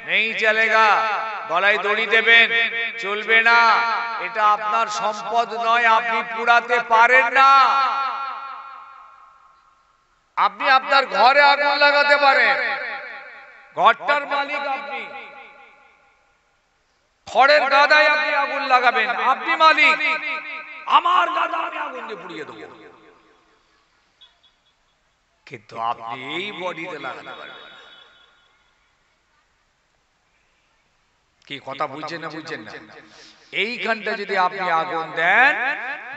নেই চলেগা, গলায় দড়ি দেবেন, চলবে না। এটা আপনার সম্পদ নয়, আপনি পুরাতে পারেন না। আপনি আপনার ঘরে আগুন লাগাতে পারেন, ঘরটার মালিক আপনি। খড়ের গাদায় আপনি আগুন লাগাবেন, আপনি মালিক। আমার গাদা আমি আগুন দিয়ে পুড়িয়ে দেবো, কিন্তু আপনি এই বডিতে লাগাতে পারবেন। কি কথা বুঝছেন না? বুঝছেন না? এইখানটা যদি আপনি আগুন দেন,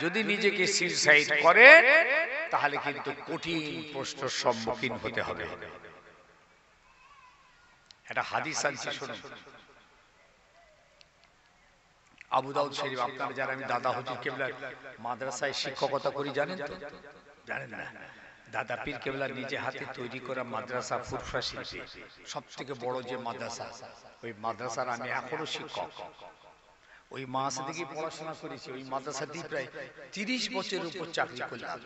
যদি নিজেকে সুইসাইড করেন, তাহলে কিন্তু কঠিন প্রশ্নের সম্মুখীন হতে হবে। একটা হাদিস আনছি শুনুন, আবু দাউদ শরীফ। আপনারা যারা, আমি দাদা হুজুর কেবলার মাদ্রাসায় শিক্ষকতা করি, জানেন তো? জানেন না? দাদা পীর কেবলার নিজে হাতে তৈরি করা মাদ্রাসা ফুরফুরা শিল্পী, সব থেকে বড় যে মাদ্রাসা, ওই মাদ্রাসার আমি এখনো শিক্ষক। ওই মাদ্রাসা থেকেই পড়াশোনা করেছি। ওই মাদ্রাসাতেই প্রায় 30 বছরের উপর চাকরি করলাম।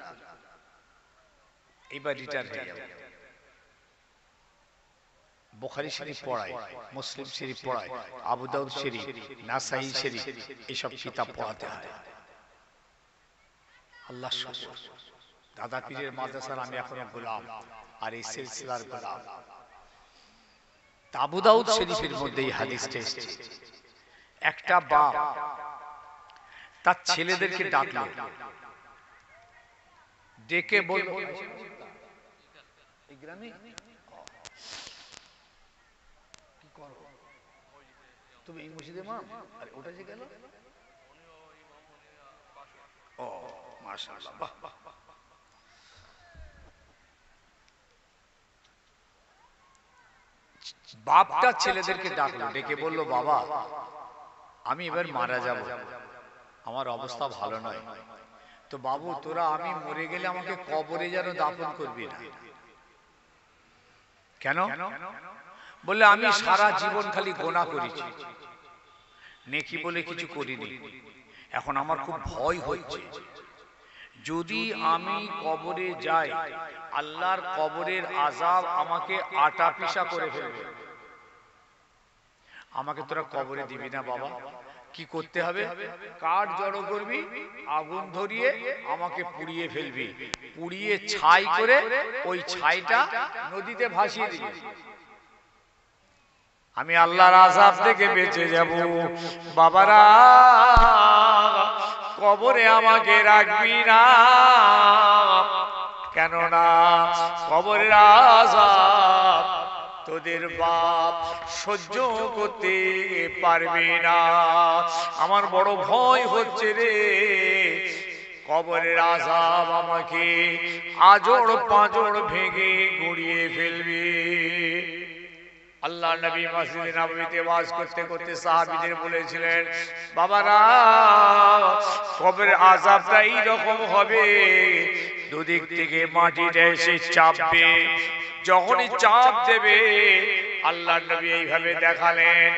এবার রিটায়ার হয়ে যাব। বুখারী শরীফ পড়ায়, মুসলিম শরীফ পড়ায়, আবু দাউদ শরীফ, নাসাই শরীফ, এইসব কিতাব পড়াতে হয়। আল্লাহ শুকর, দাদা পীরের মাদ্রাসার আমি এখনো গোলাম, আর এই সিলসিলার গোলাম। আবু দাউদ শরীফের মধ্যে এই হাদিসটা এসেছে। একটা বাপ তার ছেলেদেরকে ডাকলো, ডেকে বলল, এই গ্রামে কি করো তুমি? এই মসজিদে মা, আরে ওটা যে গেল। ও মাশাআল্লাহ, বাহ বাহ। বাপটা ছেলেদেরকে ডাকলো, ডেকে বলল, বাবা আমি এবার মারা যাব, আমার অবস্থা ভালো নয়, তো বাবু তোরা আমি মরে গেলে আমাকে কবরে যেন দাফন করবি না। কেন? বললে আমি সারা জীবন খালি গোনা করেছি, নেকি বলে কিছু করিনি। এখন আমার খুব ভয় হচ্ছে, যদি আমি কবরে যাই, আল্লাহর কবরের আযাব আমাকে আটা পিসা করে ফেলবে। আমাকে তোরা কবরে দিবি না বাবা। কি করতে হবে? কাঠ জড়ো করবি, আগুন ধরিয়ে আমাকে পুড়িয়ে ফেলবি, পুড়িয়ে ছাই করে ওই ছাইটা নদীতে ভাসিয়ে দিবি। আমি আল্লাহর আযাব থেকে বেঁচে যাব। বাবারা, কবরে আমাকে রাখবি না, কেননা কবরের আযাব তোদের বাপ সহ্য করতে পারবে না। আমার বড় ভয় হচ্ছে রে, কবরের আযাব আমাকে আজড় পাঁজড় ভেঙে গুড়িয়ে ফেলবে। আল্লাহ নবী মসজিদে নববীতে ওয়াজ করতে করতে সাহাবীদের বলেছিলেন, বাবারা কবরের আযাবটা এই রকম হবে, দুদিক থেকে মাটিটা এসে চাপবে, যখনই চাপ দেবে আল্লাহ নবী এইভাবে দেখালেন,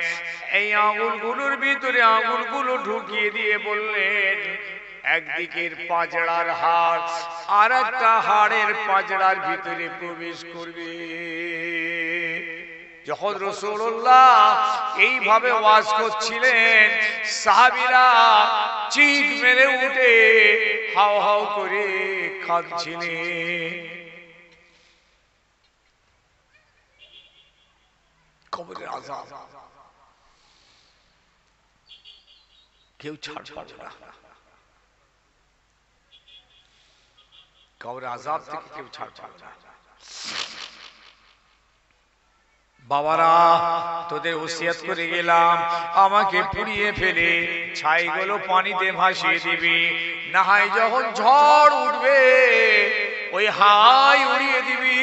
এই আঙুলগুলোর ভিতরে আঙুলগুলো ঢুকিয়ে দিয়ে বললেন, একদিকের পাজড়ার হাড় আর একটা হাড়ের পাজড়ার ভিতরে প্রবেশ করবে। যখন রাসূলুল্লাহ এইভাবে ওয়াজ করছিলেন, সাহাবীরা চিৎ মেরে উঠে হাও হাও করে কাঁদছিলেন। কবরের আযাব কেউ ছাড় পাবে না, কবরের আযাব থেকে কেউ ছাড় পাবে না। বাবারা তোদের ওসিয়ত করে গেলাম, আমাকে পুড়িয়ে ফেলে ছাইগুলো পানিতে ভাসিয়ে দিবি, না হয় যখন ঝড় উঠবে ওই হাই উড়িয়ে দিবি,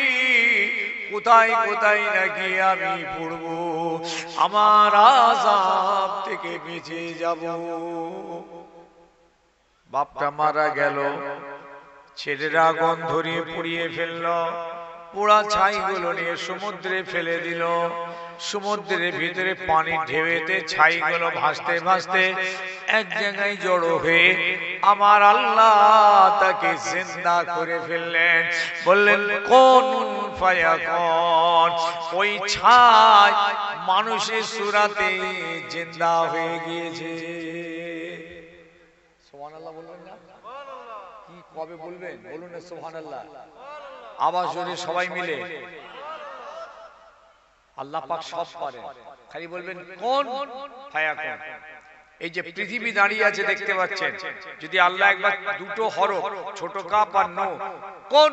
কোথায় কোথায় নাকি আমি পড়বো, আমার আযাব থেকে বেঁচে যাব। বাপটা মারা গেল, ছেলেরা আগুন ধরিয়ে পুড়িয়ে ফেলল, পোড়া ছাইগুলো নিয়ে সমুদ্রে ফেলে দিল। সমুদ্রের ভিতরে পানি ঢেউতে ছাইগুলো ভাসতে ভাসতে এক জায়গায় জড়ো হয়ে আমার আল্লাহ তাকে জিন্দা করে ফেললেন। বললেন কোন ফায়াকুন, ওই ছাই মানুষের সুরাতে জিন্দা হয়ে গিয়েছে। সুবহানাল্লাহ বলবেন না? কি কবে বলবেন? বলুন না সুবহানাল্লাহ। আওয়াজ জোরে সবাই মিলে। আল্লাহ পাক সব পারেন, খালি বলবেন কোন ফায়াকুন। এই যে পৃথিবী দাঁড়িয়ে আছে দেখতে পাচ্ছেন, যদি আল্লাহ একবার দুটো হরফ ছোট কাপ আর নো, কোন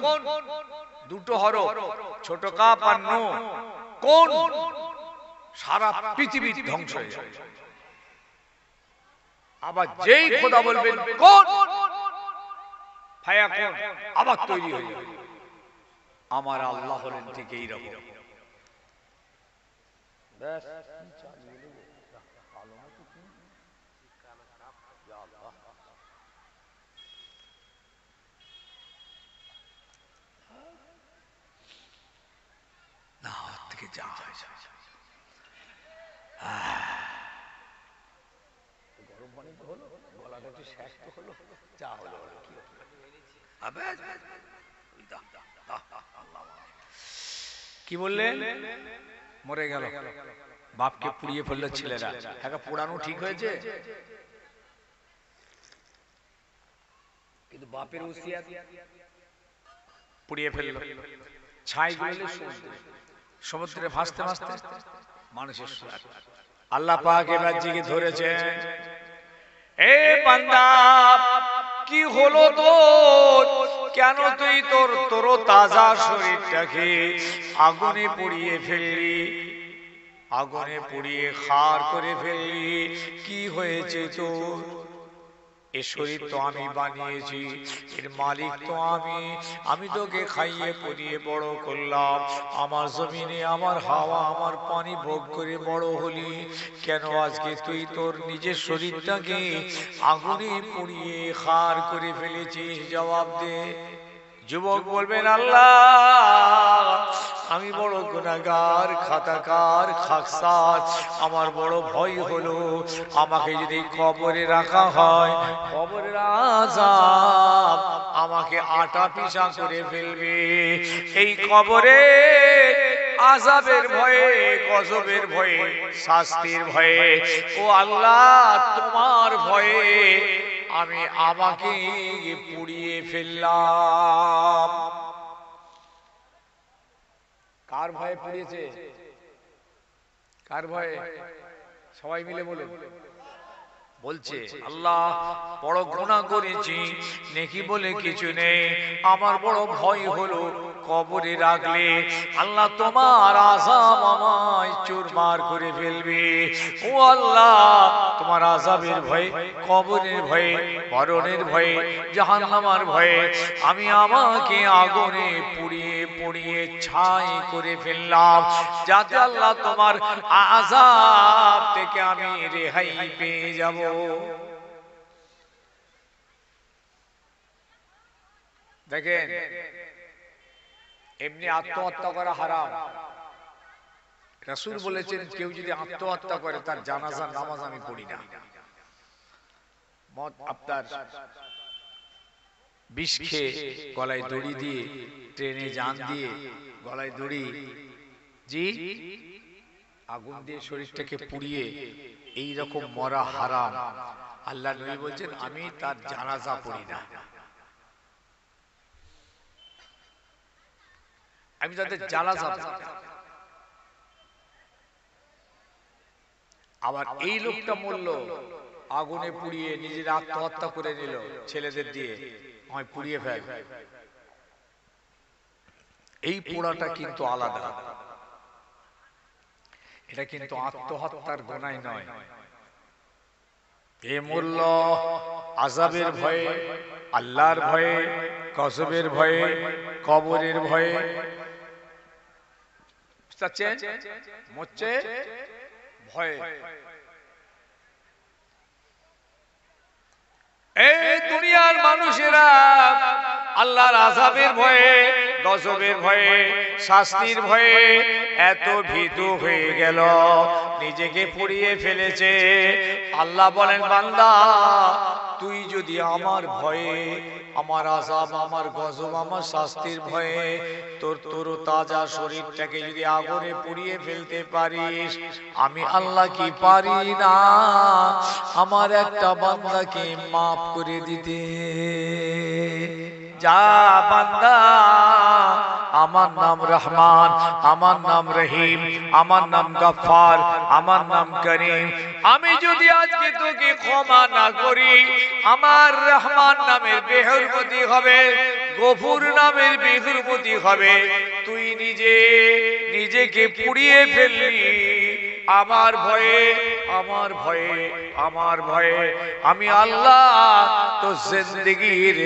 দুটো হরফ ছোট কাপ আর নো, কোন, সারা পৃথিবী ধ্বংস হয়ে যাবে। আবার যেই খোদা বলবেন কোন ফায়াকুন, আবার তৈরি হয়ে যাবে। আমার আল্লাহ হলেন ঠিক এই রকম। গরম পানি তো হলো, গলাটা একটু শেষ তো হলো, চা হলো, কি বললেন? মরে গেল, বাপকে পুড়িয়ে ফেললো ছেলেরা। হ্যাঁ, পোড়ানো ঠিক হয়েছে, কিন্তু বাপের ওসিয়াত পুড়িয়ে ফেললো। ছাই গুলো সমুদ্রে ভাসতে ভাসতে মানুষের সুরাত। আল্লাহ পাক এবার জিগে ধরেছেন, এ বান্দা কি হলো তোর? কেন তুই তোর তাজা শরীরটাকে আগুনে পুড়িয়ে ফেললি, আগুনে পুড়িয়ে খার করে ফেললি? কি হয়েছে তোর? এ শরীর তো আমি বানিয়েছি, এর মালিক তো আমি তোকে খাইয়ে পরিয়ে বড় করলাম, আমার জমিনে আমার হাওয়া আমার পানি ভোগ করে বড় হলি, কেন আজকে তুই তোর নিজের শরীরটাকে আগুনে পুড়িয়ে খার করে ফেলেছিস? জবাব দে। যুবক বলবেন আল্লাহ আমি বড় গুনাহগার, খাতাকার, খাকসার, আমার বড় ভয় হলো আমাকে যদি কবরে রাখা হয়, কবরের আযাব আমাকে আটা পিষা করে ফেলবে। এই কবরে আযাবের ভয়ে, গজবের ভয়ে, শাস্তির ভয়ে, ও আল্লাহ তোমার ভয়ে আমি আমাকে পুড়িয়ে ফেললাম। কার ভয়ে পুড়িয়েছে? কার ভয়ে? সবাই মিলে বলুন। বলছে আল্লাহ বড় গুনাহ করেছি, নেকি বলে কিছু নেই, আমার বড় ভয় হলো কবরে রাখলে আল্লাহ তোমার আযাব আমায় চুরমার করে ফেলবে। ও আল্লাহ তোমার আযাবের ভয়ে, কবরের ভয়ে, মরণের ভয়ে, জাহান্নামের ভয়ে আমি আমাকে আগুনে পুড়িয়ে পুড়িয়ে ছাই করে ফেললাম, যাতে আল্লাহ তোমার আযাব থেকে আমি রেহাই পেয়ে যাব। দেখেন এমনি আত্মহত্যা করা হারাম। রাসূল বলেছেন কেউ যদি আত্মহত্যা করে তার জানাজার নামাজ আমি পড়ি না। মদ আপনার বিষ খেয়ে গলায় দড়ি দিয়ে, ট্রেনে যান দিয়ে গলায় দড়ি, জি আগুন দিয়ে শরীরটাকে পুড়িয়ে এই রকম মরা হারাম। আল্লাহ নবী বলছেন আমি তার জানাজা পড়ি না, আমি তাদের জানাজা পড়ি না। আবার এই লোকটা মরল আগুনে পুড়িয়ে নিজের আত্মহত্যা করে নিল, ছেলেদের দিয়ে আমায় পুড়িয়ে ফেল, এই পোড়াটা কিন্তু আলাদা, এটা কিন্তু আত্মহত্যার গুনাহ নয়। এ মূল্য আযাবের ভয়ে, আল্লাহর ভয়ে, গজবের ভয়ে, কবরের ভয়ে মরছে ভয়ে। এই দুনিয়ার মানুষেরা আল্লাহর আযাবের ভয়ে, গজবের ভয়ে, শাস্তির ভয়ে এত ভীতু হয়ে গেল, নিজেকে পুড়িয়ে ফেলেছে। আল্লাহ বলেন, বান্দা তুই যদি আমার ভয়ে, আমার আযাব, আমার গজব, আমার শাস্তির ভয়ে তোর তরতাজা শরীরটাকে যদি আগুনে পুড়িয়ে ফেলতে পারিস, আমি আল্লাহ কি পারি না আমার একটা বান্দাকে মাফ করে দিতে? যা বান্দা, আমার নাম রহমান, আমার নাম রহিম, আমার নাম গফফার, আমার নাম করিম। আমি যদি আজকে তোকে ক্ষমা না করি, আমার রহমান নামের বেহুরমতি হবে, গফুর নামের বেহুরমতি হবে। তুই নিজেকে পুড়িয়ে ফেললি আমার ভয়ে, আমার ভয়ে, আমার ভয়ে। আমি আল্লাহ তো জিন্দেগির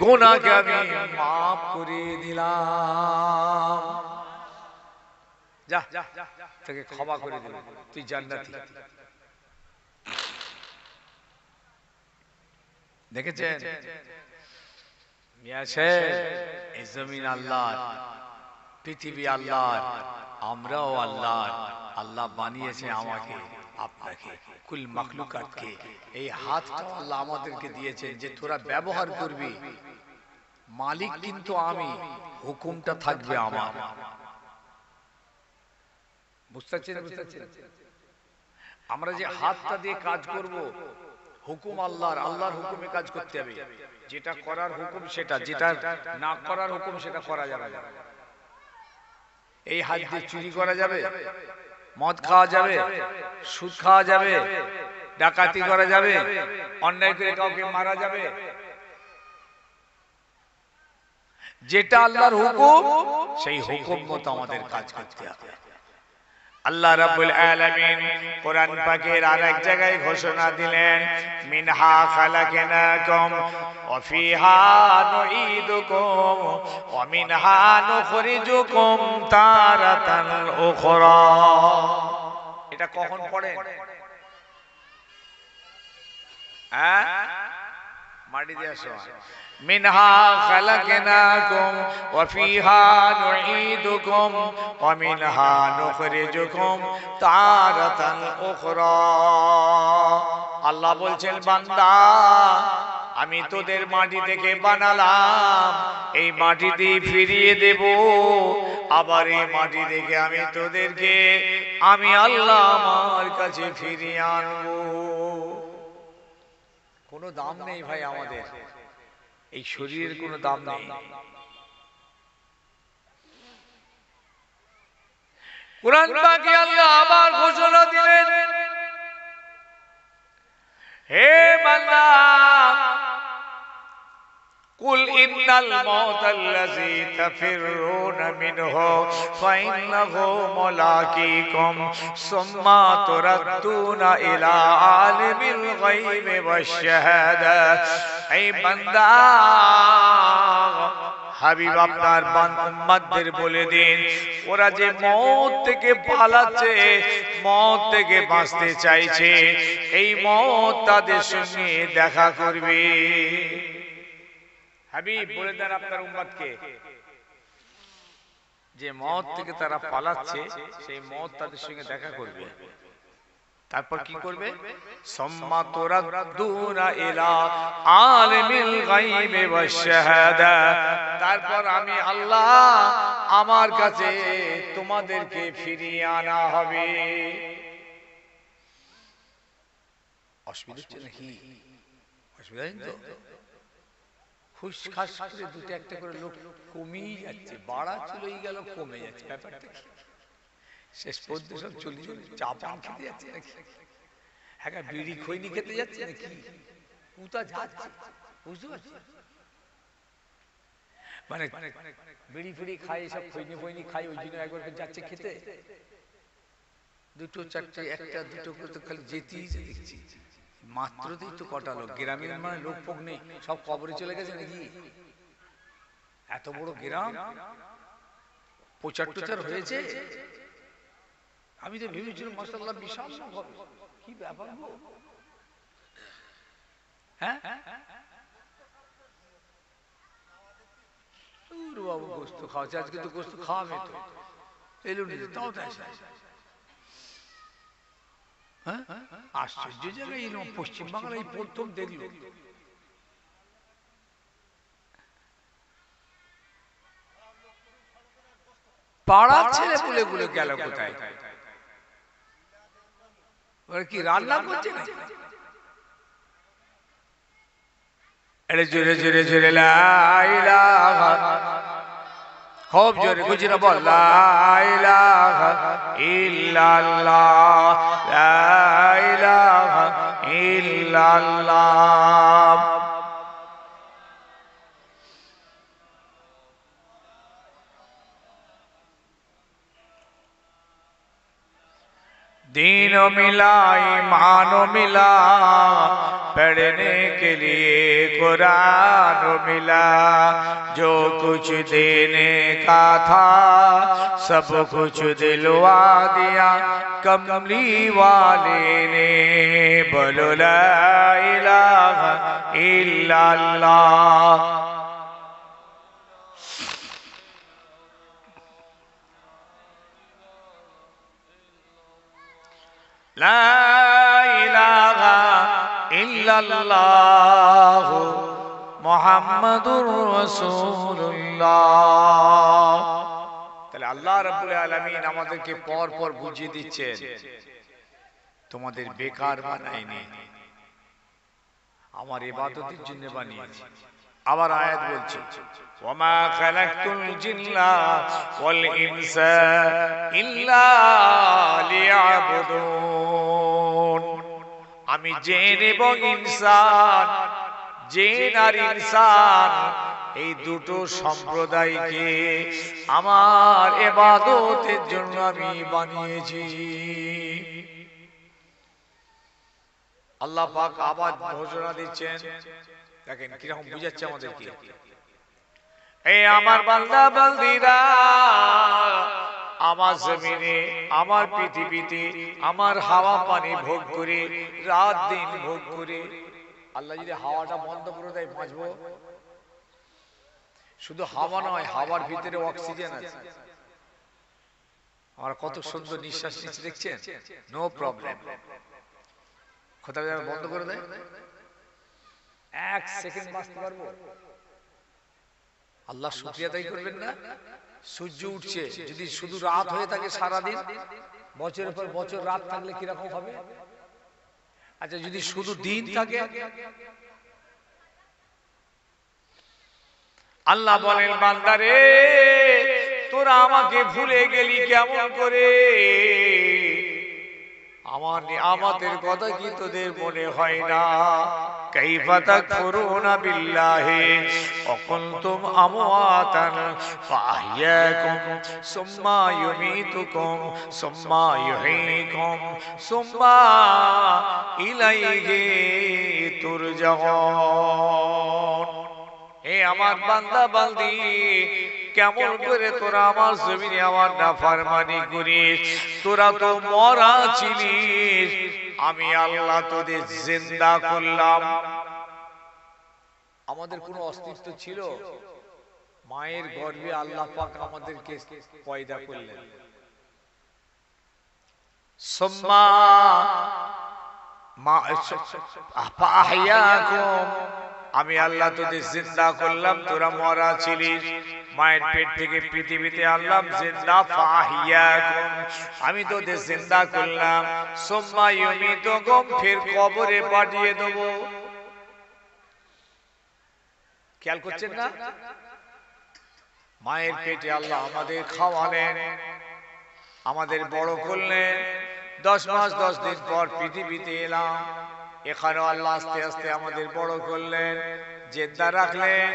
গুনাহকে আমি মাফ করে দিলাম। যা, তোকে ক্ষমা করে দিলাম, তুই জান্নাতি। দেখেছেন এই জমিন আল্লাহর, পৃথিবী আল্লাহর, আমরাও আল্লাহর। আল্লাহ বানিয়েছে আমাকে, আপনাকে, কুল মাখলুকাতকে। এই হাতটা আল্লাহ আমাদেরকে দিয়েছেন যে তোরা ব্যবহার করবি। মালিক কিন্তু আমি, হুকুমটা থাকবে আমার। বুঝতে পারছেন? আমরা যে হাতটা দিয়ে কাজ করব, হুকুম আল্লাহর, আল্লাহর হুকুমে কাজ করতে হবে। যেটা করার হুকুম সেটা, যেটা না করার হুকুম সেটা করা যাবে না। এই হাত দিয়ে চুরি করা যাবে, মদ খাওয়া যাবে, সুদ খাওয়া যাবে, ডাকাতি করা যাবে, অন্যায় করে কাউকে মারা যাবে? যেটা আল্লাহর হুকুম, সেই হুকুম মতো আমাদের কাজ করতে হবে। আল্লাহ রাব্বুল আলামিন কোরআন পাকের আরেক জায়গায় ঘোষণা দিলেন, মিনহা খালাকনাকুম ওয়া ফিহা নুঈদুকুম ওয়া মিনহা নুখরিজুকুম তারাতান উখরা। এটা কখন পড়েন? মাটি দিয়ে আসো। মিনহা খালাকনাকুম ওয়া ফিহা নুঈদুকুম ওয়া মিনহা নুখরিজুকুম তারাতান উখরা। আল্লাহ বলছেন, বান্দা আমি তোদের মাটি থেকে বানালাম, এই মাটিতে ফিরিয়ে দেব, আবার এই মাটি থেকে আমি তোদেরকে, আমি আল্লাহ আমার কাছে ফিরিয়ে আনবো। কোনো দাম নেই ভাই আমাদের, এই শরীরের কোনো দাম নেই। কুরআন পাকে আল্লাহ আবার ঘোষণা দিলেন, হে বান্দা কুল ইন্নাল মাউতাল্লাযী তাফিরুনা মিনহু ফাইন্নাহু মুলাকীকুম সুম্মা তুরাদ্দুনা ইলা আলিমিল গায়বি ওয়াশ শাহাদা। এই বান্দা, হাবিব আপনার উম্মতদের বলে দিন, ওরা যে মওত থেকে পালাচ্ছে, মওত থেকে বাঁচতে চাইছে, এই মওত তাদের সঙ্গে দেখা করবে। হাবিব বলে দেন আপনার উম্মতকে, যে মওত থেকে তারা পালাচ্ছে, সেই মওত তাদের সঙ্গে দেখা করবে। তারপর কি করবে? সুম্মা তুরাদ্দুনা ইলা আলিমিল গায়বি ওয়াশ শাহাদা। তারপর আমি আল্লাহ আমার কাছে তোমাদেরকে ফিরিয়ে আনা হবে। অসুবিধা হচ্ছে নাকি? অসুবিধা নেই তো? খুশখাস করে দুটো একটা করে লোক কমেই যাচ্ছে, বাড়া চলেই গেল, কমে যাচ্ছে। ব্যাপারটা কি? শেষ পর্যন্ত সব চলে চা পান খেতে যাচ্ছে নাকি? হ্যাঁ, বিড়ি খৈনি খেতে যাচ্ছে নাকি? কোথা যাচ্ছে বুঝতে পারছি? মানে বিড়ি ফিড়ি খাই, সব খৈনি ফৈনি খাই, ওই জন্য একবার যাচ্ছে খেতে। দুটো চারটে, একটা দুটো করে তো খালি যেতেই দেখছি। মাত্রতেই তো কটা লোক, গ্রামের মানে লোক ফোক নেই, সব কবরে চলে গেছে নাকি? এত বড় গ্রাম, প্রচার টচার হয়েছে। আমি তো ভেবেছিলাম মাশাআল্লাহ বিশাল লোক হবে, কি ব্যাপার গো? হ্যাঁ, বাবু গোস্ত খাওয়াচ্ছে, আজকে তো গোস্ত খাওয়াবে তো, এলো নিজে তাও তাই। হ্যাঁ, আশ্চর্য জায়গায় এরকম পশ্চিম বাংলায় এই প্রথম দেখলো। পাড়ার ছেলে পুলে গুলো গেল কোথায়? ওরা কি রান্না করছে না? আরে জোরে জোরে জোরে লা ইলাহা, খুব জোরে গুজরা বল লা ইলাহা ইল্লাল্লাহ, লা ইলাহা ইল্লাল্লাহ। दीन मिला ईमान मिला, पढ़ने के लिए कुरान मिला, जो कुछ देने का था सब कुछ दिलवा दिया कमली वाले ने, बोलो ला इलाहा इल्लल्लाह। লা ইলাহা ইল্লাল্লাহ মুহাম্মাদুর রাসূলুল্লাহ। তাহলে আল্লাহ রাব্বুল আলামিন আমাদেরকে পর পর বুঝিয়ে দিচ্ছেন, তোমাদের বেকার বানাইনি, আমার ইবাদতের জন্য বানিয়েছি। আবার আয়াত বলছে, ওয়ামা খালাকতুল জিন্না ওয়াল ইনসা ইল্লা লিয়াবুদুন। আমি জিন এবং ইনসান, জিন আর ইনসান এই দুটো সম্প্রদায়কে আমার ইবাদতের জন্য আমি বানিয়েছি। আল্লাহ পাক আবার ঘোষণা দিচ্ছেন, দেখেন কিরকম বুঝাচ্ছে আমাদেরকে। এই আমার বান্দা বান্দীরা আমার জমিনে, আমার পৃথিবীতে আমার হাওয়া পানি ভোগ করে, রাত দিন ভোগ করে, আল্লাহ যদি হাওয়াটা বন্ধ করে দেয় বাঁচবো? শুধু হাওয়া নয়, হাওয়ার ভিতরে অক্সিজেন আছে। আমরা কত সুন্দর নিঃশ্বাস নিচ্ছি দেখছেন, নো প্রবলেম। কোথাও যাবে বন্ধ করে দেয়, এক সেকেন্ড বাঁচতে পারবো? আল্লাহ শুকরিয়া আদায় করবেন না? সূর্য উঠছে, যদি শুধু রাত হয়ে থাকে সারাদিন, বছরের পর বছর রাত থাকলে কিরকম হবে? আচ্ছা যদি শুধু দিন থাকে? আল্লাহ বলেন, বান্দারে তোরা আমাকে ভুলে গেলি কেমন করে? আমার নিয়ামতের কথা কি তোদের মনে হয় না? কাইফা তাকফুরুনা বিল্লাহি ওয়া কুনতুম আমওয়াতান ফাআহইয়াকুম সুম্মা ইউমীতুকুম সুম্মা ইউহয়ীকুম সুম্মা ইলাইহি তুরজাউন। হে আমার বান্দা বান্দি, কেমন করে তোরা আমার জমিনে আমার নাফরমানি করিস? তোরা তো মরা ছিলিস, আমি আল্লাহ তোদের জিন্দা করলাম। আমাদের কোনো অস্তিত্ব ছিল? মায়ের গর্ভে আল্লাহ পাক আমাদেরকে পয়দা করলেন। সুম্মা ফাআহইয়াকুম, আমি আল্লাহ তোদের জিন্দা করলাম, তোরা মরা ছিলিস। মায়ের পেট থেকে পৃথিবীতে আনলাম, জিন্দা ফাহিয়াকুম, আমি তোদের জিন্দা করলাম। সুম্মা ইউমীতুকুম, ফির কবরে পাঠিয়ে দেব। খেয়াল করছেন না? মায়ের পেটে আল্লাহ আমাদের খাওয়ালেন, আমাদের বড় করলেন। 10 মাস 10 দিন পর পৃথিবীতে এলাম। এখানেও আল্লাহ আস্তে আস্তে আমাদের বড় করলেন, জিন্দা রাখলেন।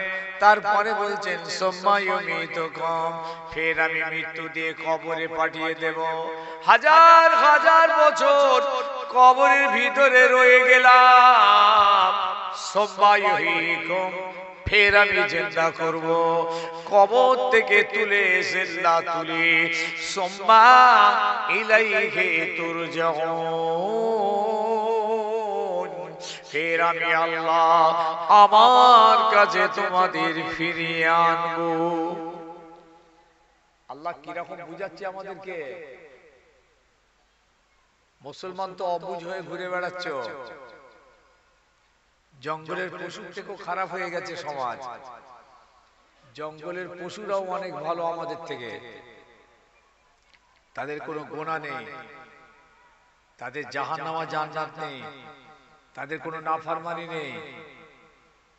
তারপরে বলছেন সুম্মা ইউমীতুকুম, ফের আমি মৃত্যু দিয়ে কবরে পাঠিয়ে দেব। হাজার হাজার বছর কবরের ভিতরে রয়ে গেলাম। সুম্মা ইউহয়ীকুম, ফের আমি জিন্দা করব। কবর থেকে তুলে জিন্দা তুলি, সুম্মা ইলাইহি তুরজাউন, ফের আমি আল্লাহ আমার কাছে তোমাদের ফিরিয়ে আনবো। আল্লাহ কিরকম বুঝাচ্ছে আমাদেরকে? মুসলমান তো অবুঝ হয়ে ঘুরে বেড়াচ্ছ। জঙ্গলের পশুর থেকেও খারাপ হয়ে গেছে সমাজ। জঙ্গলের পশুরাও অনেক ভালো আমাদের থেকে। তাদের কোনো গুনাহ নেই, তাদের জাহান্নামা জান্নাত নেই, তাদের কোনো নাফরমানি নেই।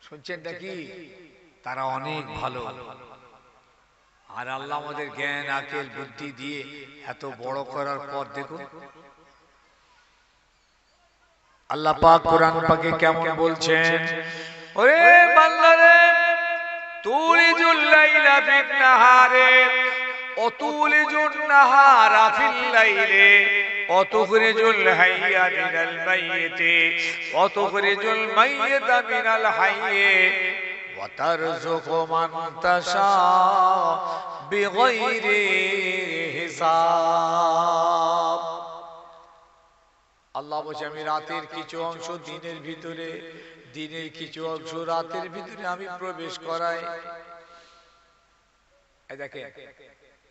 শুনছেন নাকি? তারা অনেক ভালো। আর আল্লাহ আমাদের জ্ঞান আকেল বুদ্ধি দিয়ে এত বড় করার পর দেখুন আল্লাহ পাক কোরআন পাকে কেমন বলছেন, ওরে বান্দারে তুলিজুল লাইলা ফিন নাহারে অতুলিজুন নাহারা ফিল লাইলে অতুখরিজুল হাইয়া মিনাল মাইয়িতি অতুখরিজুল মাইয়িতা মিনাল হাইয়্যি ওয়া তারযুকু মান তাশা বিগাইরি হিসাব। আল্লাহ বলছে আমি রাতের কিছু অংশ দিনের ভিতরে, দিনের কিছু অংশ রাতের ভিতরে আমি প্রবেশ করাই। দেখেন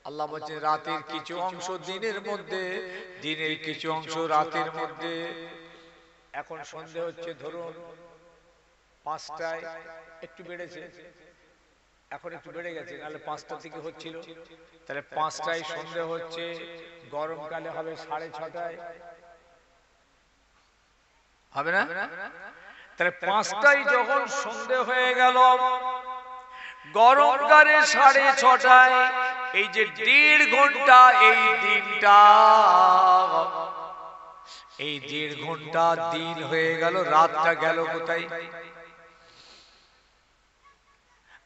আল্লাহ বলছে রাতের কিছু অংশ দিনের মধ্যে, দিনের কিছু অংশ রাতের মধ্যে। এখন সন্ধ্যে হচ্ছে ধরুন 5টায়, একটু বেড়েছে, এখন একটু বেড়ে গেছে, নাহলে 5টা থেকে হচ্ছিল। তাহলে 5টায় সন্ধ্যে হচ্ছে, গরমকালে হবে 6:30টায়, হবে না? তাহলে 5টায় যখন সন্ধ্যে হয়ে গেল, গরমকালে 6:30টায়, এই যে 1.5 ঘন্টা এই দিনটা, এই 1.5 ঘন্টা দিন হয়ে গেল, রাতটা গেল কোথায়?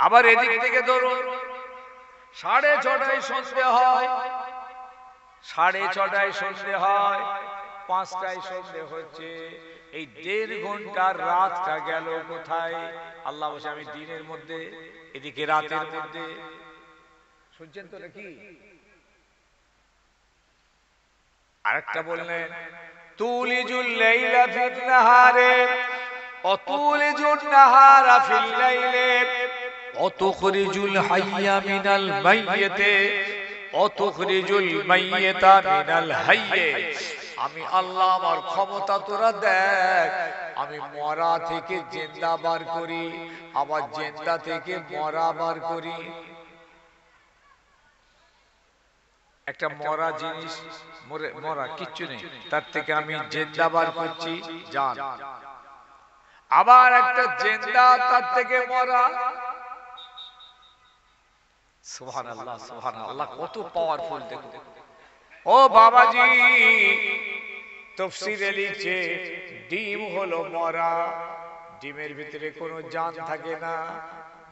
আবার এদিক থেকে ধরুন 6:30টায় সন্ধ্যে হয়, 6:30টায় সন্ধ্যে হয়, 5টায় সন্ধ্যে হচ্ছে, এই 1.5 ঘন্টার রাতটা গেল কোথায়? আল্লাহ বলছে আমি দিনের মধ্যে, এদিকে রাতের মধ্যে। শুনছেন তো নাকি? আরেকটা বললেন তুলিজুল লাইলা ফিন নাহারে অতুলিজুন নাহারা ফিল লাইলে অতুখরিজুল হাইয়া মিনাল মাইয়িতি অতুখরিজুল মাইয়িতা মিনাল হাইয়্যি। আমি আল্লাহ আমার ক্ষমতা তোরা দেখ, আমি মরা থেকে জিন্দা বার করি, আবার জিন্দা থেকে মরা বার করি। একটা মরা জিনিস, মরা কিচ্ছু নেই, তার থেকে আমি জিন্দা বার করছি জান। আবার একটা জিন্দা, তার থেকে মরা। সুবহানাল্লাহ সুবহানাল্লাহ, কত পাওয়ারফুল দেখুন। ও বাবাজি তাফসীরে লিখছে ডিম হলো মরা, ডিমের ভিতরে কোনো জান থাকে না।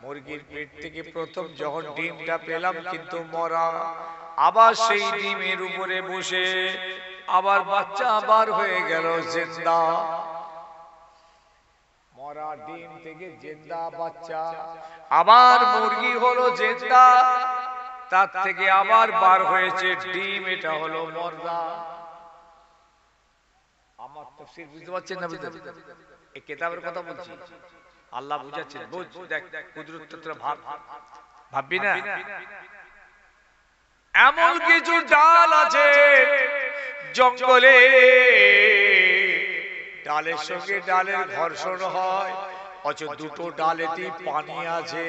মুরগির পেট থেকে প্রথম যখন ডিমটা পেলাম কিন্তু মরা, আবার সেই ডিমের উপরে বসে আবার বাচ্চা আবার হয়ে গেল জিন্দা। মরা ডিম থেকে জিন্দা বাচ্চা, আবার মুরগি হলো জিন্দা, তার থেকে আবার বার হয়েছে ডিম, এটা হলো মুর্দা। আমার তাফসীর বুঝতে পারছেন না? এই কিতাবের কথা বলছি, আল্লাহ বুঝাচ্ছেন, বুঝ দেখ কুদরতটা ভাব, ভাববি না? এমন কিছু ডাল আছে জঙ্গলে, ডালের সঙ্গে ডালের ঘর্ষণ হয়, অথচ দুটো ডালেতেই পানি আছে,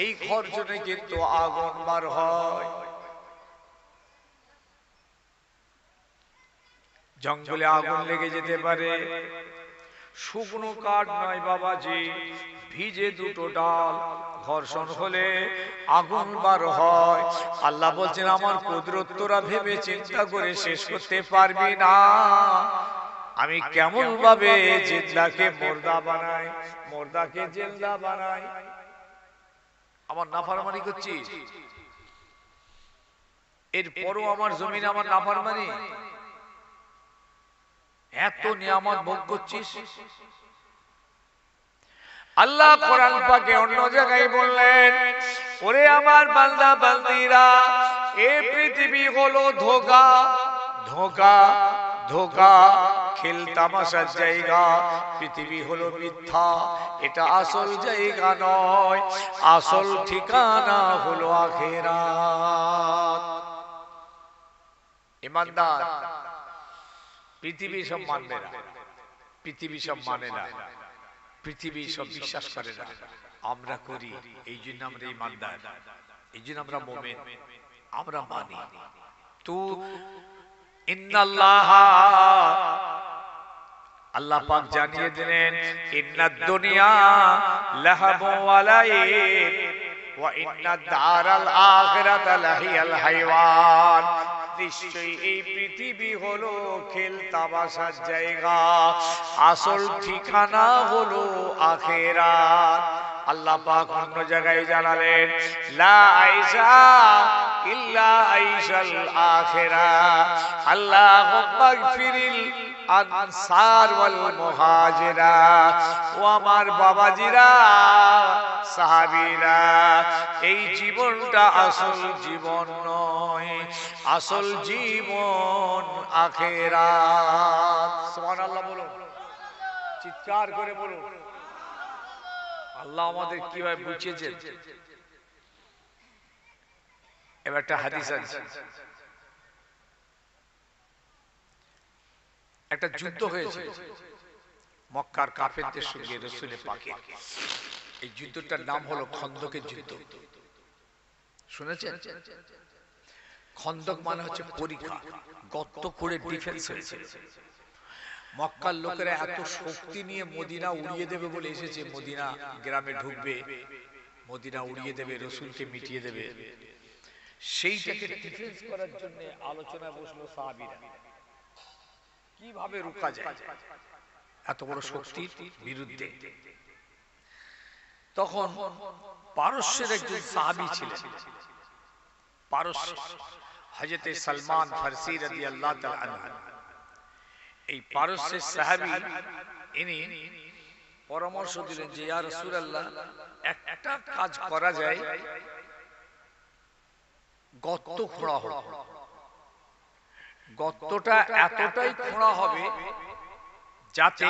এই ঘর্ষণে কিন্তু আগুন বার হয়। জঙ্গলে আগুন লেগে যেতে পারে, শুকনো কাঠ নয় বাবাজি, ভিজে দুটো ডাল ঘর্ষণ হলে আগুন বার হয়। আল্লাহ বলছেন আমার কুদরত তোরা ভেবে চিন্তা করে শেষ করতে পারবি না। আমি কেমন ভাবে জিন্দাকে মুর্দা বানাই, মুর্দাকে জিন্দা বানাই। আমার নাফরমানি করছিস, এরপরও আমার জমিনে আমার নাফরমানি, এত নিয়ামত ভোগ করছিস। আল্লাহ কোরআন পাকে অন্য জায়গায় বললেন, ওরে আমার বান্দা বান্দিরা, এই পৃথিবী হলো ধোঁকা, ধোঁকা, ধোঁকা। খেল তামাশার জায়গা, পৃথিবী হলো মিথ্যা, এটা আসল জায়গা নয়, আসল ঠিকানা হলো আখিরাত। ইমানদার পৃথিবী সব মানবে না, পৃথিবী সব মানে না, পৃথিবী সব বিশ্বাস করে না, আমরা করি। এই জন্য আমরা ইমানদার, এই জন্য আমরা মুমিন, আমরা মানি। তো ইন্নাল্লাহ, আল্লাহ পাক জানিয়ে দিলেন, ইন্নাদ দুনিয়া লাহাবু ওয়া লাইব ওয়া ইন্নাদ দারাল আখিরাতা লাহিয়াল হাইওয়ান। নিশ্চয়ই এই পৃথিবী হলো খেল তামাশার জায়গা, আসল ঠিকানা হলো আখিরাত। আল্লাহ পাক অন্য জায়গায় জানালেন, লা আইসা ইল্লা আইসাল আখিরাহ, আল্লাহুম্মা গফিরিল আনসার ওয়াল মুহাজিরা। ও আমার বাবাজিরা, সাহাবীরা, এই জীবনটা আসল জীবন নয়, আসল জীবন আখিরাত। সুবহানাল্লাহ বলুন, চিৎকার করে বলুন। আল্লাহ আমাদের কিভাবে বুঝিয়েছেন। এবার একটা হাদিস আছে, একটা যুদ্ধ হয়েছে মক্কার কাফেরদের সঙ্গে রাসূল পাকের। এই যুদ্ধটার নাম হলো খন্দকের যুদ্ধ। শুনেছেন? খন্দক মানে হচ্ছে পরীক্ষা, গর্ত করে ডিফেন্স হয়েছে। মক্কার লোকেরা এত শক্তি নিয়ে মদিনা উড়িয়ে দেবে বলে এসেছে, মদিনা গ্রামে ঢুকবে, মদিনা উড়িয়ে দেবে, রাসূলকে মিটিয়ে দেবে। সেইটাকে ডিফেন্স করার জন্য আলোচনা বসলো সাহাবীরা, কিভাবে রোকা যায় এত বড় শক্তির বিরুদ্ধে। তখন পারস্যের একজন সাহাবী ছিলেন, পারস্য, হযরত সালমান ফারসি রাদিয়াল্লাহু তাআলা আনহু। এই পারস্যের সাহাবী, ইনি পরামর্শ দিলেন যে, ইয়া রাসূলুল্লাহ, একটা কাজ করা যায়, গর্ত খোঁড়া হোক। গর্তটা এতটাই খোঁড়া হবে যাতে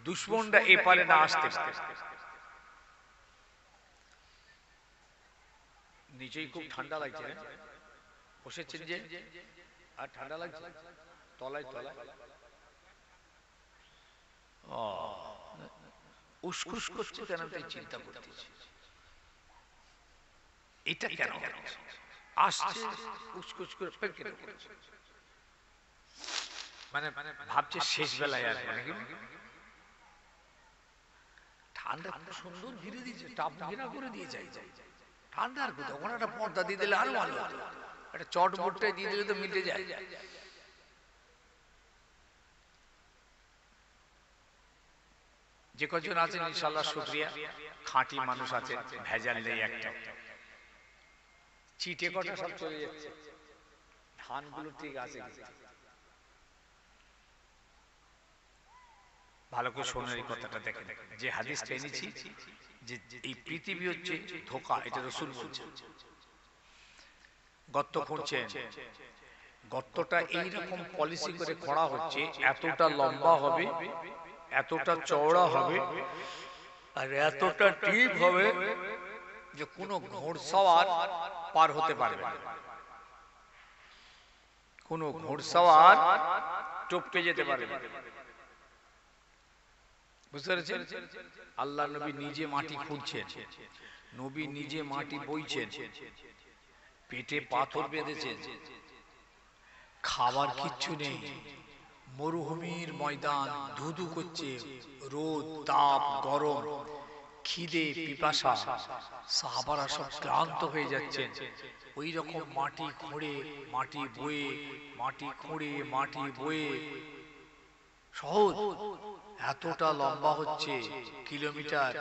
দুশমনরা এপারে না আসতে পারে। নিচেই খুব ঠান্ডা লাগছে, বসেছেন যে, আর ঠান্ডা লাগছে তলায় তলায়। উসখুস করছে কেন, তাই চিন্তা করতেছি এটা কেন আসছে, উসখুস করে মানে ভাবছে শেষ বেলায় আসবে নাকি। ঠান্ডা খুব সুন্দর ঘিরে দিয়েছে, টাপ ঘেরা করে দিয়ে যায়। ঠান্ডার কোথাও, ওখানে একটা পর্দা দিয়ে দিলে আরো ভালো, একটা চট বোর্ডটাই দিয়ে দিলে তো মিটে যায়। যে কজন আছেন ইনশাআল্লাহ শুকরিয়া, খাঁটি মানুষ আছে, ভেজাল নেই একটা। চিটে কটা সব চলে যাচ্ছে, ধানগুলো ঠিক আছে। ভালো করে শোনেন এই কথাটা, দেখেন যে হাদিসটা এনেছি, যে এই পৃথিবী হচ্ছে ধোঁকা, এটা রাসূল বলছেন। গর্ত খুঁড়ছেন, গর্তটা এইরকম পলিসি করে খোঁড়া হচ্ছে, এতটা লম্বা হবে, এতটা চওড়া হবে, আর এতটা ডিপ হবে যে কোনো ঘোড়সওয়ার পার হতে পারবে না, কোনো ঘোড়সওয়ার টপকে যেতে পারবে না। বুঝতে পেরেছেন? আল্লাহ নবী নিজে মাটি খুঁড়ছেন, নবী নিজে মাটি বইছেন, পেটে পাথর বেঁধেছেন, খাবার কিচ্ছু নেই, মরুভূমির ময়দান, ধুধু করছে, রোদ তাপ গরম, খিদে পিপাসা, সাহাবারা সব ক্লান্ত হয়ে যাচ্ছেন। ওই রকম মাটি খুঁড়ে, মাটি বয়ে, মাটি খুঁড়ে, মাটি বয়ে, সহজ, এতটা লম্বা হচ্ছে কিলোমিটার,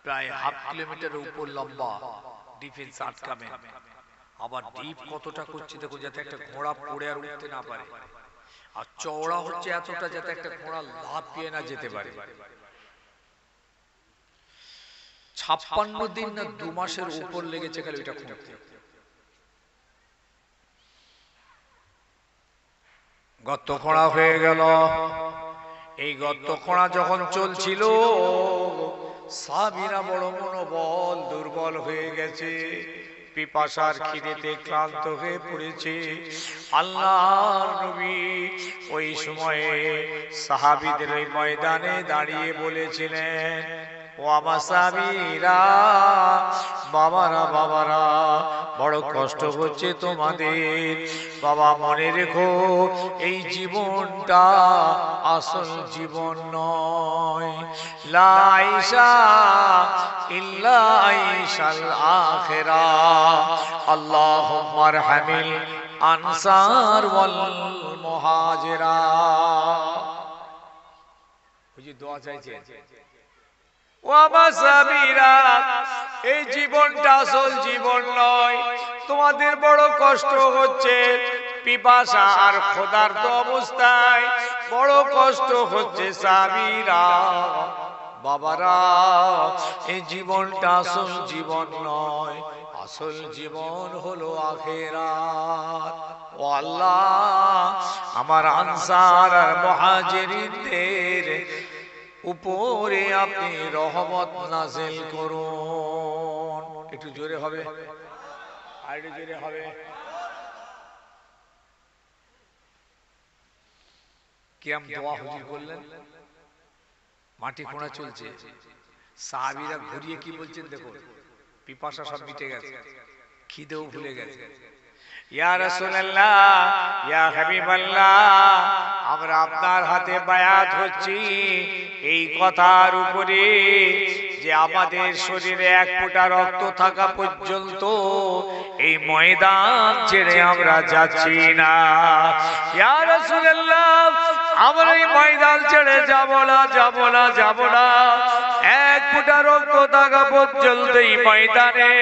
প্রায় হাফ কিলোমিটারের উপর লম্বা, ডিফেন্স আটকাবে। আবার ডিপ কতটা করছে দেখো, যাতে একটা ঘোড়া পড়ে আর উঠতে না পারে, আর চওড়া হচ্ছে এতটা যাতে একটা ঘোড়া লাফিয়ে না যেতে পারে। 56 দিন না 2 মাসের উপর লেগেছে খালি ওইটা খুঁড়তে। গর্ত খোঁড়া হয়ে গেল। এই গর্ত খোঁড়া যখন চলছিল, সাহাবীরা বড় মনোবল দুর্বল হয়ে গেছে, পিপাসার খিদেতে ক্লান্ত হয়ে পড়েছে। আল্লাহর নবী ওই সময়ে সাহাবীদের ওই ময়দানে দাঁড়িয়ে বলেছিলেন, ও আমার সাহাবীরা, বাবারা বাবারা, বড় কষ্ট হচ্ছে তোমাদের। বাবা মনে রেখো, এই জীবনটা আসল জীবন নয়। লা আইশা ইল্লা আইশাল আখিরা। আল্লাহুম্মা আরহামিল আনসার ওয়াল মুহাজিরা। হুজুর দোয়া চাইছে। ও আমার সাহাবীরা, এই জীবনটা আসল জীবন নয়, তোমাদের বড় কষ্ট হচ্ছে, পিপাসা আর ক্ষুধার্ত অবস্থায় বড় কষ্ট হচ্ছে সাহাবীরা। বাবারা, এই জীবনটা আসল জীবন নয়, আসল জীবন হলো আখিরাত। ও আল্লাহ, আমার আনসার আর মুহাজিরিনদের উপরে আপনি রহমত নাযিল করুন। একটু জোরে হবে, আর একটু জোরে হবে। কিয়াম দোয়া হুজুর করলেন, মাটি খোঁড়া চলছে, সাহাবীরা ঘুরিয়ে কি বলছেন দেখো, পিপাসা সব মিটে গেছে, খিদেও ভুলে গেছে। ইয়া রাসূলুল্লাহ, ইয়া হাবিবাল্লাহ, আমরা আপনার হাতে বায়াত হচ্ছি এই কথার উপরে যে আমাদের শরীরে এক ফোঁটা রক্ত থাকা পর্যন্ত এই ময়দান ছেড়ে আমরা যাচ্ছি না। ইয়া রাসূলুল্লাহ, আমরা এই ময়দান ছেড়ে যাব না, যাব না, যাব না। এক ফোঁটা রক্ত থাকা পর্যন্ত এই ময়দানে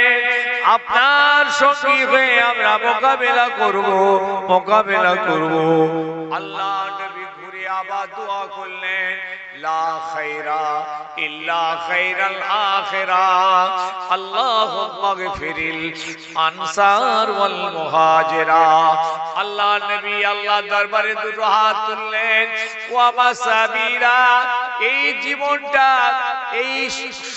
আপনার সঙ্গী হয়ে আমরা মোকাবেলা করব, মোকাবেলা করব। আল্লাহ নবী ঘুরে আবার দোয়া করলেন, লা খায়রা ইল্লা খায়রাল আখিরা। আল্লাহুম্মা গফিরিল আনসার ওয়াল মুহাজিরা। আল্লাহ নবী আল্লাহ দরবারে দুটো হাত তুললেন, ও আমার সাহাবীরা, এই জীবনটা, এই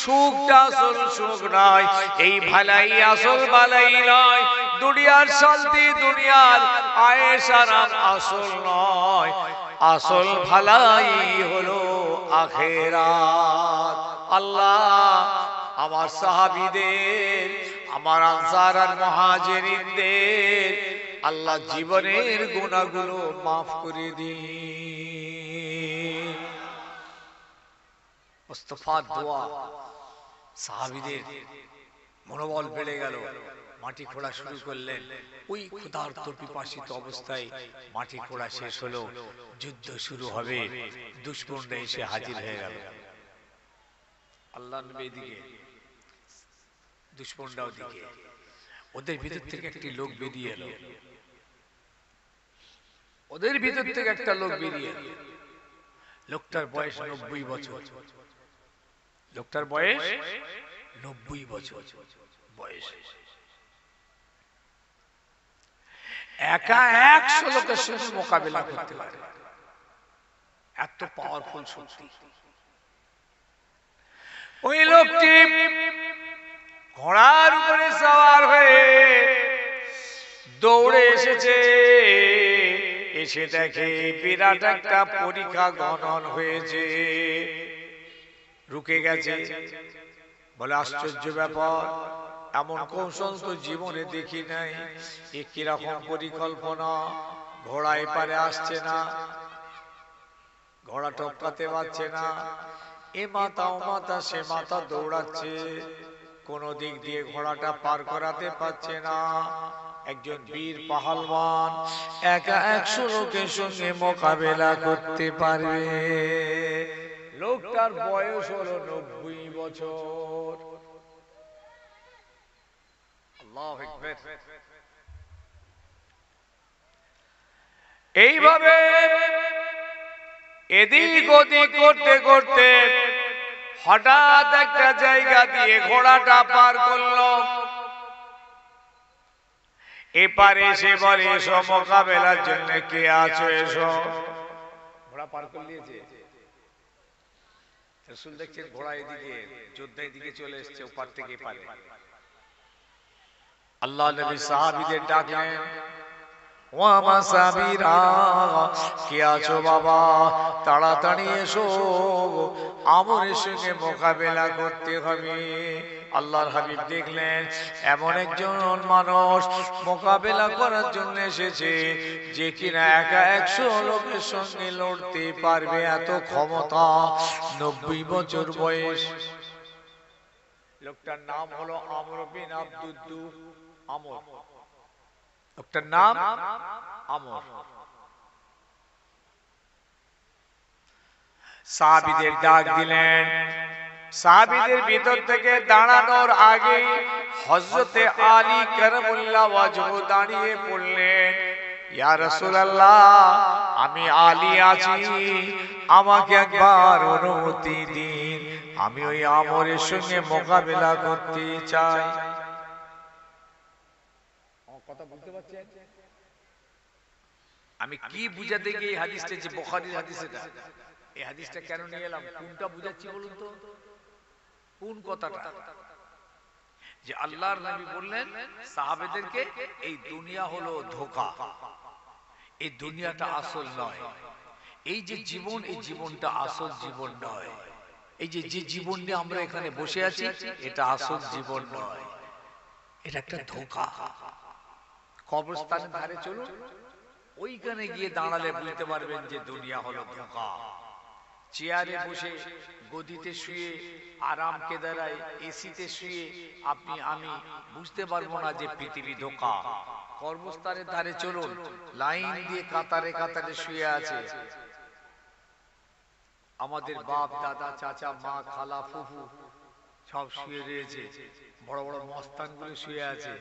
সুখটা আসল সুখ নয়, এই ভালাই আসল ভালাই নয়, দুনিয়ার শান্তি, দুনিয়ার আয়েশ আরাম আসল নয়, আসল ভালাই হলো আখিরাত। আল্লাহ আমার সাহাবীদের, আমার আনসার আর মুহাজিরিনদের আল্লাহ জীবনের গুনাহগুলো মাফ করে দিন। মুস্তাফার দোয়া, সাহাবীদের মনোবল বেড়ে গেল, মাটি খোঁড়া শুরু করলেন। ওই ক্ষুধার্ত পিপাসিত অবস্থায় মাটি খোঁড়া শেষ হলো, যুদ্ধ শুরু হবে, দুশমনরা এসে হাজির হয়ে গেল। আল্লাহ নবী এদিকে, দুশমনরাও দিকে। ওদের ভিতর থেকে একটি লোক বেরিয়ে এলো, ওদের ভিতর থেকে একটা লোক বেরিয়ে এলো। লোকটার বয়স 90 বছর, লোকটার বয়স 90 বছর বয়স। একা 100 লোকের সঙ্গে মোকাবেলা করতে পারে, এত পাওয়ারফুল শক্তি। ওই লোকটি ঘোড়ার উপরে সওয়ার হয়ে দৌড়ে এসেছে, এসে দেখে বিরাট একটা পরীক্ষা গণন হয়েছে, রুকে গেছে। বলে আশ্চর্য ব্যাপার, এমন কৌশল তো জীবনে দেখি নাই, এ কিরকম পরিকল্পনা, ঘোড়া এপারে আসছে না, ঘোড়া টপকাতে পারছে না, এ মাথা ও মাথা সে মাথা দৌড়াচ্ছে, কোন দিক দিয়ে ঘোড়াটা পার করাতে পারছে না। একজন বীর পাহালওয়ান একা 100 লোকের সঙ্গে মোকাবেলা করতে পারবে? লোকটার বয়স হলো 90 বছর। আল্লাহু আকবার। এইভাবে এদিক ওদিক করতে করতে হঠাৎ একটা জায়গা দিয়ে ঘোড়াটা পার করলো। এপারে এসে বলে এসো মোকাবেলার জন্য কে আছো এসো। ঘোড়া পার করে নিয়েছে, রাসূল দেখছেন ঘোড়া এদিকে, যোদ্ধা এদিকে চলে এসছে, ওপার থেকে পারে। আল্লাহ নবী সাহাবীদের ডাকলেন, ও আমার সাহাবীরা কে আছো বাবা, তাড়াতাড়ি এসো, আমরের সঙ্গে মোকাবেলা করতে হবে। আল্লাহর হাবিব দেখলেন এমন একজন মানুষ মোকাবেলা করার জন্য এসেছে যে কিনা একা 100 লোকের সঙ্গে লড়তে পারবে, এত ক্ষমতা, 90 বছর বয়স। লোকটার নাম হলো আমর বিন আব্দুদ্দু। আমর, লোকটার নাম আমর। সাহাবীদের ডাক দিলেন। সাহাবীদের ভিতর থেকে দাঁড়ানোর আগে হযরতে আলী কারামুল্লাহ ওয়াজহু দাঁড়িয়ে পড়লেন, ইয়া রাসূলুল্লাহ, আমি আলী আছি, আমাকে একবার অনুমতি দিন, আমি ওই আমরের সঙ্গে মোকাবেলা করতে চাই। কথা বুঝতে পারছেন আমি কি বুঝাতে গিয়ে এই হাদিসটা, যে বুখারীর হাদিস, এটা এই হাদিসটা কেন নিয়ে এলাম, কোনটা বুঝাচ্ছি বলুন তো, কোন কথাটা? যে আল্লাহর নবী বললেন সাহাবেদেরকে এই দুনিয়া হলো ধোঁকা, এই দুনিয়াটা আসল নয়, এই যে জীবন, এই জীবনটা আসল জীবন নয়, এই যে যে জীবন নিয়ে আমরা এখানে বসে আছি এটা আসল জীবন নয়, এটা একটা ধোঁকা। কবরস্থানের ধারে চলুন, ওইখানে গিয়ে দাঁড়ালে বুঝতে পারবেন যে দুনিয়া হলো ধোঁকা। চেয়ারে বসে, গদিতে শুয়ে, আরাম কেদারায়, এসিতে শুয়ে আপনি আমি বুঝতে পারবো না যে পৃথিবী ধোঁকা। কর্মস্থানের ধারে চলুন, লাইন দিয়ে কাতারে কাতারে শুয়ে আছে আমাদের বাপ দাদা চাচা মা খালা ফুফু, সব শুয়ে রয়েছে, বড় বড় মস্তানগুলো শুয়ে আছে,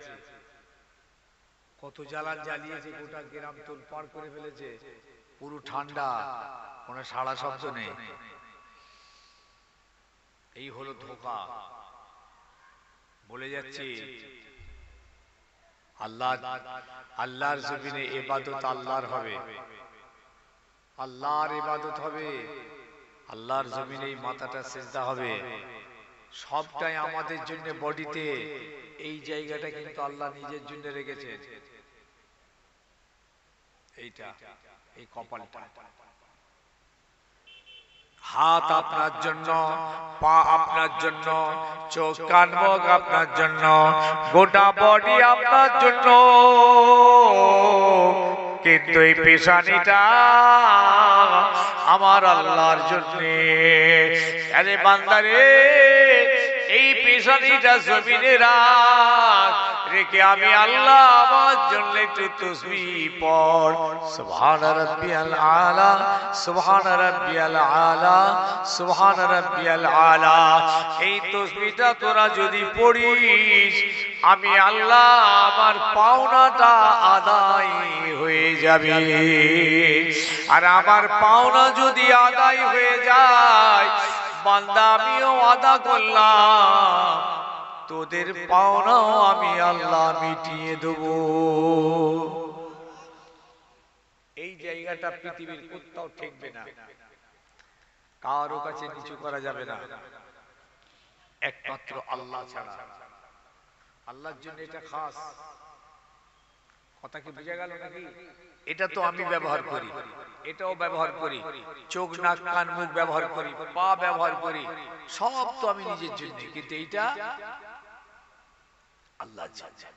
কত জ্বালান জ্বালিয়েছে, গোটা গ্রাম তোল পার করে ফেলেছে, পুরো ঠান্ডা, কোনো সাড়া শব্দ নেই। এই হলো ধোঁকা। বলে যাচ্ছে আল্লাহ, আল্লাহর জমিনে ইবাদত আল্লাহর হবে, আল্লাহর ইবাদত হবে, আল্লাহর জমিনে মাথাটা সিজদা হবে, সবটাই আমাদের জন্য বডিতে। এই জায়গাটা কিন্তু আল্লাহ নিজের জন্য রেখেছেন, এইটা, এই কপালটা। হাত আপনার জন্য, পা আপনার জন্য, চোখ কান মুখ আপনার জন্য, গোটা বডি আপনার জন্য, কিন্তু এই পেশানিটা আমার আল্লাহর জন্য। আরে বান্দারে, এই পেশানিটা জমিনে রাখ, রেখে আমি আল্লাহ আমার জন্য একটু তাসবিহ পড়, সুবহান রাব্বিয়াল আলা, সুবহান রাব্বিয়াল আলা, সুবহান রাব্বিয়াল আলা। এই তাসবিহটা তোরা যদি পড়িস, আমি আল্লাহ আমার পাওনাটা আদায় হয়ে যাবে। আর আমার পাওনা যদি আদায় হয়ে যায়, বান্দা আমিও আদা করলাম, তোদের পাওনাও আমি আল্লাহ মিটিয়ে দেব। এই জায়গাটা পৃথিবীর কোথাও ঠেকবে না, কারো কাছে নিচু করা যাবে না, একমাত্র আল্লাহ ছাড়া। আল্লাহর জন্য এটা খাস। কথা কি বুঝা গেল নাকি? এটা তো আমি ব্যবহার করি, এটাও ব্যবহার করি, চোখ নাক কান মুখ ব্যবহার করি, পা ব্যবহার করি, সব তো আমি নিজের জন্য, কিন্তু এইটা আল্লাহ জানে।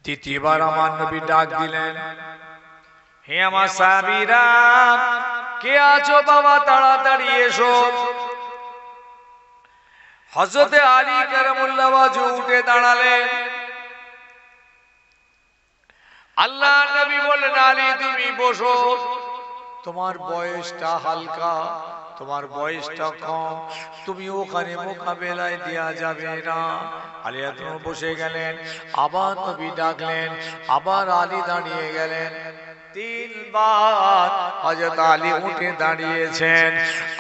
দ্বিতীয়বার আমার নবী ডাক দিলেন, হে আমার সাহাবীরা, কে আছো বাবা, তাড়াতাড়ি এসো। হযরতে আলী কারামুল্লাহ ওয়াজহু উঠে দাঁড়ালেন। আল্লাহ নবী বললেন, আলী তুমি বসো, তোমার বয়সটা হালকা, তোমার বয়সটা কম, তুমি ওখানে মোকাবেলায় দেয়া যাবে না। আলী এখনো বসে গেলেন। আবার নবী ডাকলেন, আবার আলী দাঁড়িয়ে গেলেন। তিনবার হযরত আলী উঠে দাঁড়িয়েছেন।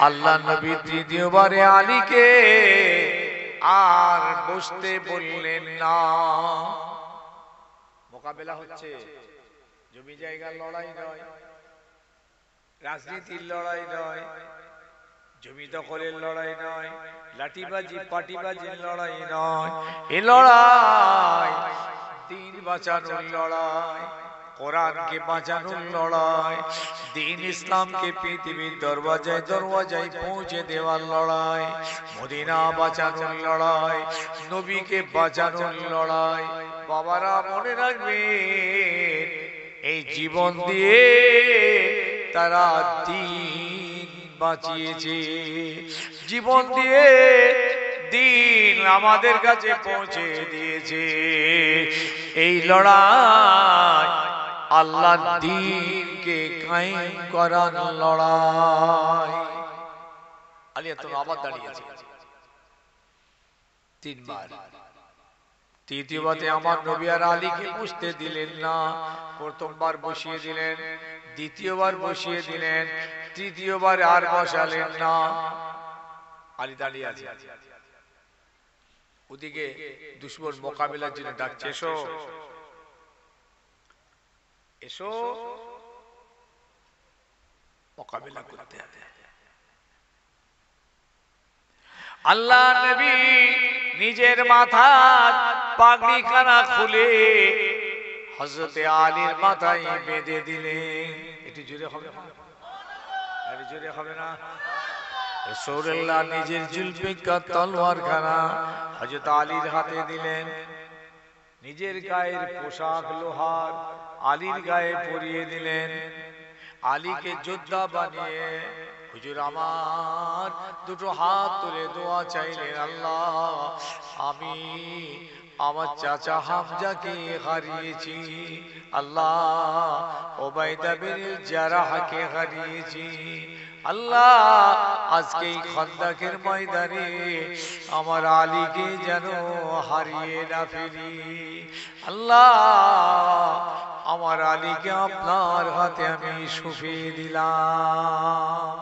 আল্লাহ নবী তৃতীয়বারে আলীকে আর বসতে বললেন না। মোকাবেলা হচ্ছে, জমি জায়গার লড়াই নয়, রাজনীতির লড়াই নয়, জমি দখলের লড়াই নয়, লাঠিবাজি পাটিবাজির লড়াই নয়, এ লড়াই দিন বাঁচানোর লড়াই, কোরআনকে বাঁচানোর লড়াই, দিন ইসলামকে পৃথিবীর দরওয়াজায় দরওয়াজায় পৌঁছে দেওয়ার লড়াই, মদিনা বাঁচানোর লড়াই, নবীকে বাঁচানোর লড়াই। বাবারা মনে রাখবেন, এই জীবন দিয়ে তারা দিন বাঁচিয়েছে, জীবন দিয়ে দিন আমাদের কাছে পৌঁছে দিয়েছে। এই লড়াই আল্লাহর দ্বীনকে কায়েম করার লড়াই। আলিয়া তো আবার দাঁড়িয়েছে তিনবার। তৃতীয়বারে আমার নবী আর আলীকে বসতে দিলেন না। প্রথমবার বসিয়ে দিলেন, দ্বিতীয়বার বসিয়ে দিলেন, তৃতীয়বার আর বসালেন না। আলী দাঁড়িয়ে আছে, ওদিকে দুশমন মোকাবিলার জন্য ডাকছে, এসো এসো মোকাবিলা করতে হবে। আল্লাহ নবী নিজের মাথার পাগড়িখানা খুলে হযরতে আলীর মাথায় বেঁধে দিলেন। একটু জোরে হবে না? আরে জোরে হবে না? রাসূলুল্লাহ নিজের জুলফিকার তলোয়ারখানা হযরত আলীর হাতে দিলেন। নিজের গায়ের পোশাক লোহার আলীর গায়ে পরিয়ে দিলেন। আলীকে যোদ্ধা বানিয়ে হুজুর আমার দুটো হাত তুলে দোয়া চাইলেন, আল্লাহ আমি আমার চাচা হামজাকে হারিয়েছি, আল্লাহ উবাইদা বিন জারাহকে হারিয়েছি, আল্লাহ আজকে এই খন্দকের ময়দানে আমার আলীকে যেন হারিয়ে না ফেলি, আল্লাহ আমার আলীকে আপনার হাতে আমি সঁপে দিলাম।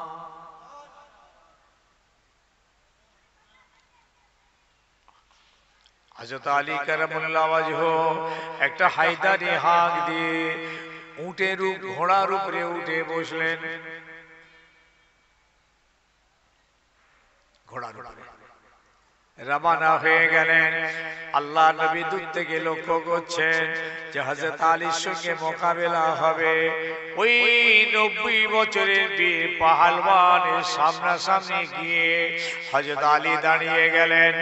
হযরত আলী কারামুল্লাহ ওয়াজহু একটা হায়দারি হাঁক দিয়ে উটের ঘোড়ার উপরে উঠে বসলেন। ঘোড়ার উপরে রওনা হয়ে গেলেন। আল্লাহ নবী দূর থেকে লক্ষ্য করছেন যে হযরত আলীর সঙ্গে মোকাবেলা হবে। ওই 90 বছরের বীর পাহালওয়ানের সামনাসামনি গিয়ে হযরত আলী দাঁড়িয়ে গেলেন।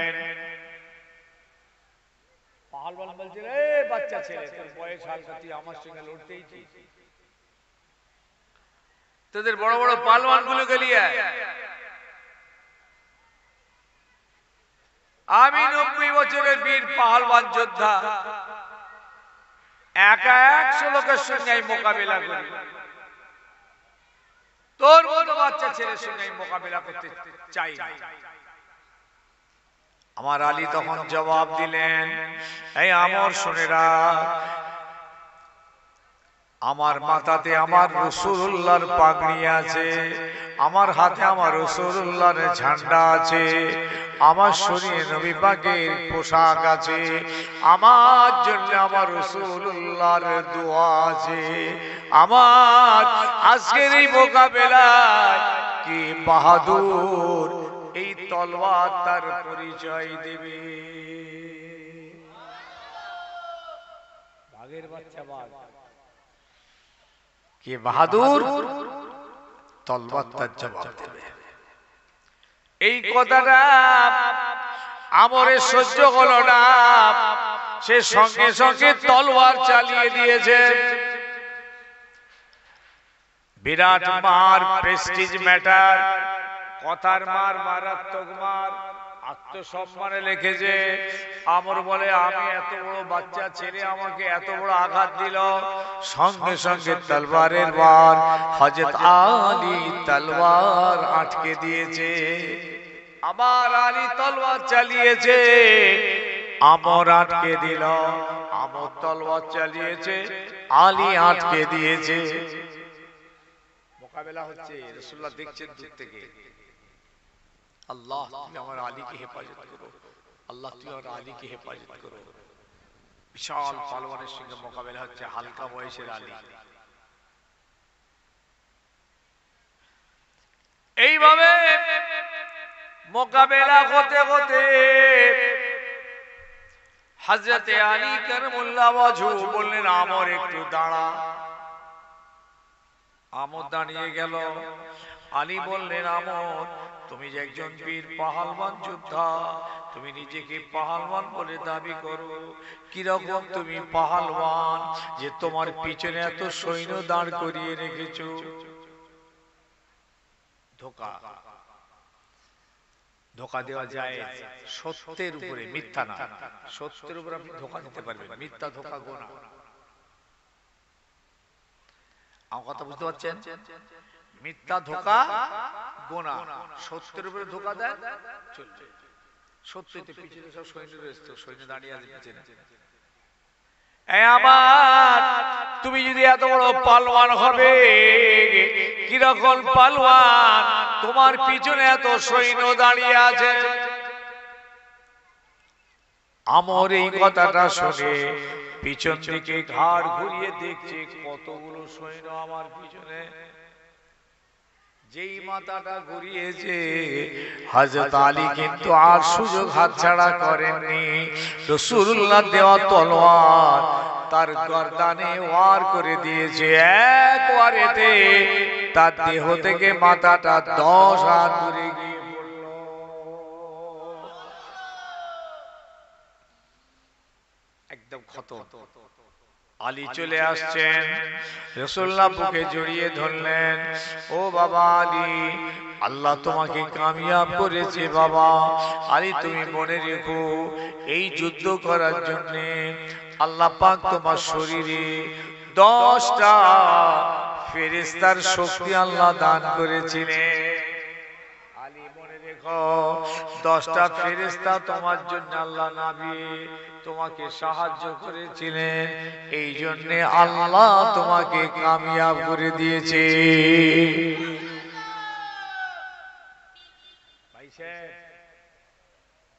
পাহালওয়ান বলছে, এ বাচ্চা ছেলে, তোর বয়স হালকা, তুই আমার সঙ্গে লড়তেই চিস? তোদের বড় বড় পাহলওয়ান গুলো গলিয়ে আমি 90 বছরের বীর পাহলওয়ান যোদ্ধা, একা 100 লোকের সঙ্গে মোকাবিলা করি, তোর মতো বাচ্চা ছেলের সঙ্গে মোকাবিলা করতে চাই না। আমার আলী তখন জবাব দিলেন, এই আমর শুনেরা, আমার মাথাতে আমার রাসূলুল্লাহর পাগড়ি আছে, আমার হাতে আমার রাসূলুল্লাহর ঝান্ডা আছে, আমার শরীরে নবী পাকের পোশাক আছে, আমার জন্য আমার রাসূলুল্লাহর দোয়া আছে। আমার আজকের এই মোকাবেলায় কি বাহাদুর এই তলোয়ার তার পরিচয় দেবে। বাঘের বাচ্চা বাঘ, কে বাহাদুর তলোয়ার তার জবাব দেবে। এই কথাটা আমরে সহ্য হলো না, সে সঙ্গে সঙ্গে তলোয়ার চালিয়ে দিয়েছে। বিরাট মার, প্রেস্টিজ ম্যাটার, কথার মার, মারাত্মক মার, আত্মসম্মানে লিখেছে। আমর বলে, আমি এত বড় বাচ্চা ছেলে আমাকে এত বড় আঘাত দিল। সঙ্গে সঙ্গে তলোয়ারের বার হযরত আলী তলোয়ার আটকে দিয়েছে। আবার আলী তলোয়ার চালিয়েছে, আমর আটকে দিল। আমর তলোয়ার চালিয়েছে, আলী আটকে দিয়েছে। মোকাবেলা হচ্ছে, রাসূলুল্লাহ দেখছেন দূর থেকে, আল্লাহ তুমি আমার আলীকে হেফাজত করো, আল্লাহ তুই আমার আলীকে হেফাজত করো। বিশাল পালোয়ানের সঙ্গে মোকাবেলা হচ্ছে হালকা বয়সের আলী। এইভাবে মোকাবেলা হতে হতে হযরতে আলী কারমুল্লাহ ওয়াজহু বললেন আমর একটু দাঁড়া। আমর দাঁড়িয়ে গেল। আলী বললেন আমর তুমি যে একজন বীর পাহালওয়ান যোদ্ধা, তুমি নিজেকে পাহালওয়ান বলে দাবি করো, কিরকম তুমি পাহালওয়ান যে তোমার পিছনে এত সৈন্য দাঁড় করিয়ে রেখেছো? ধোঁকা ধোঁকা দেওয়া যায় সত্যের উপরে, মিথ্যা না। সত্যের উপরে আপনি ধোঁকা দিতে পারবেন, মিথ্যা ধোঁকা গোনা। আমার কথা বুঝতে পারছেন? মিথ্যা ধোঁকা গোনা, সত্যের উপরে ধোঁকা দেয় চলবে। সত্যতে পিছনে সব সৈন্য রয়েছে, সৈন্য দাঁড়িয়ে আছে পিছনে। আমার তুমি যদি এত বড় পালোয়ান হবে, কিরকম পালোয়ান তোমার পিছনে এত সৈন্য দাঁড়িয়ে আছে? আমর এই কথাটা শুনে পিছন দিকে ঘাড় ঘুরিয়ে দেখছে কতগুলো সৈন্য আমার পিছনে। যেই মাথাটা ঘুরিয়েছে হযরত আলী কিন্তু আর সুযোগ হাতছাড়া করেননি। রাসূলুল্লাহ দেওয়া তলোয়ার তার গর্দানে ওয়ার করে দিয়েছে। এক ওয়ারেতে তার দেহ থেকে মাথাটা 10 হাত দূরে গিয়ে পড়ল। একদম খতম। আলী চলে আসছেন, রাসূলুল্লাহ বুকে জড়িয়ে ধরলেন। ও বাবা আলী, আল্লাহ তোমাকে কামিয়াব করেছে বাবা। আলী তুমি মনে রেখো, এই যুদ্ধ করার জন্য আল্লাহ পাক তোমার শরীরে 10টা ফেরেশতার শক্তি আল্লাহ দান করেছিলেন। আলী মনে রেখো, 10টা ফেরেশতা তোমার জন্য আল্লাহ নাবিয়ে তোমাকে সাহায্য করেছিলেন। এই জন্য আল্লাহ তোমাকে কামিয়াব করে দিয়েছে।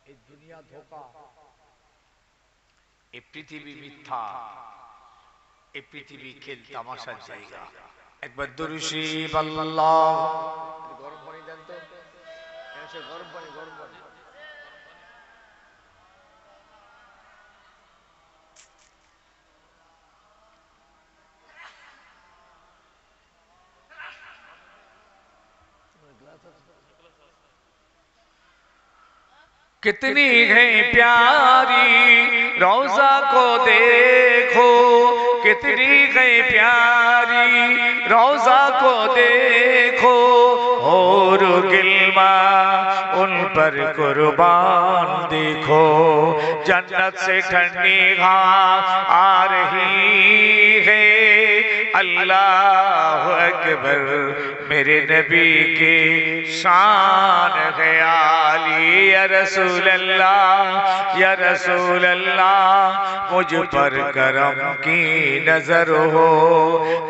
এই দুনিয়া ধোঁকা, এই পৃথিবী মিথ্যা, এই পৃথিবী খেল তামাশার জায়গা। একবার দরুদ শরীফ আল্লাহ। গরম পানি দেন তো, গরম পানি, গরম পানি। कितनी है प्यारी रोजा को देखो, कितनी है प्यारी रोजा को देखो, और गिलमा उन पर कुर्बान देखो। जन्नत से ठंडी हवा आ रही है, अल्लाह अकबर मेरे नबी के शान है। आली या रसूल अल्लाह, या रसूल अल्लाह, मुझ पर करम की नजर हो,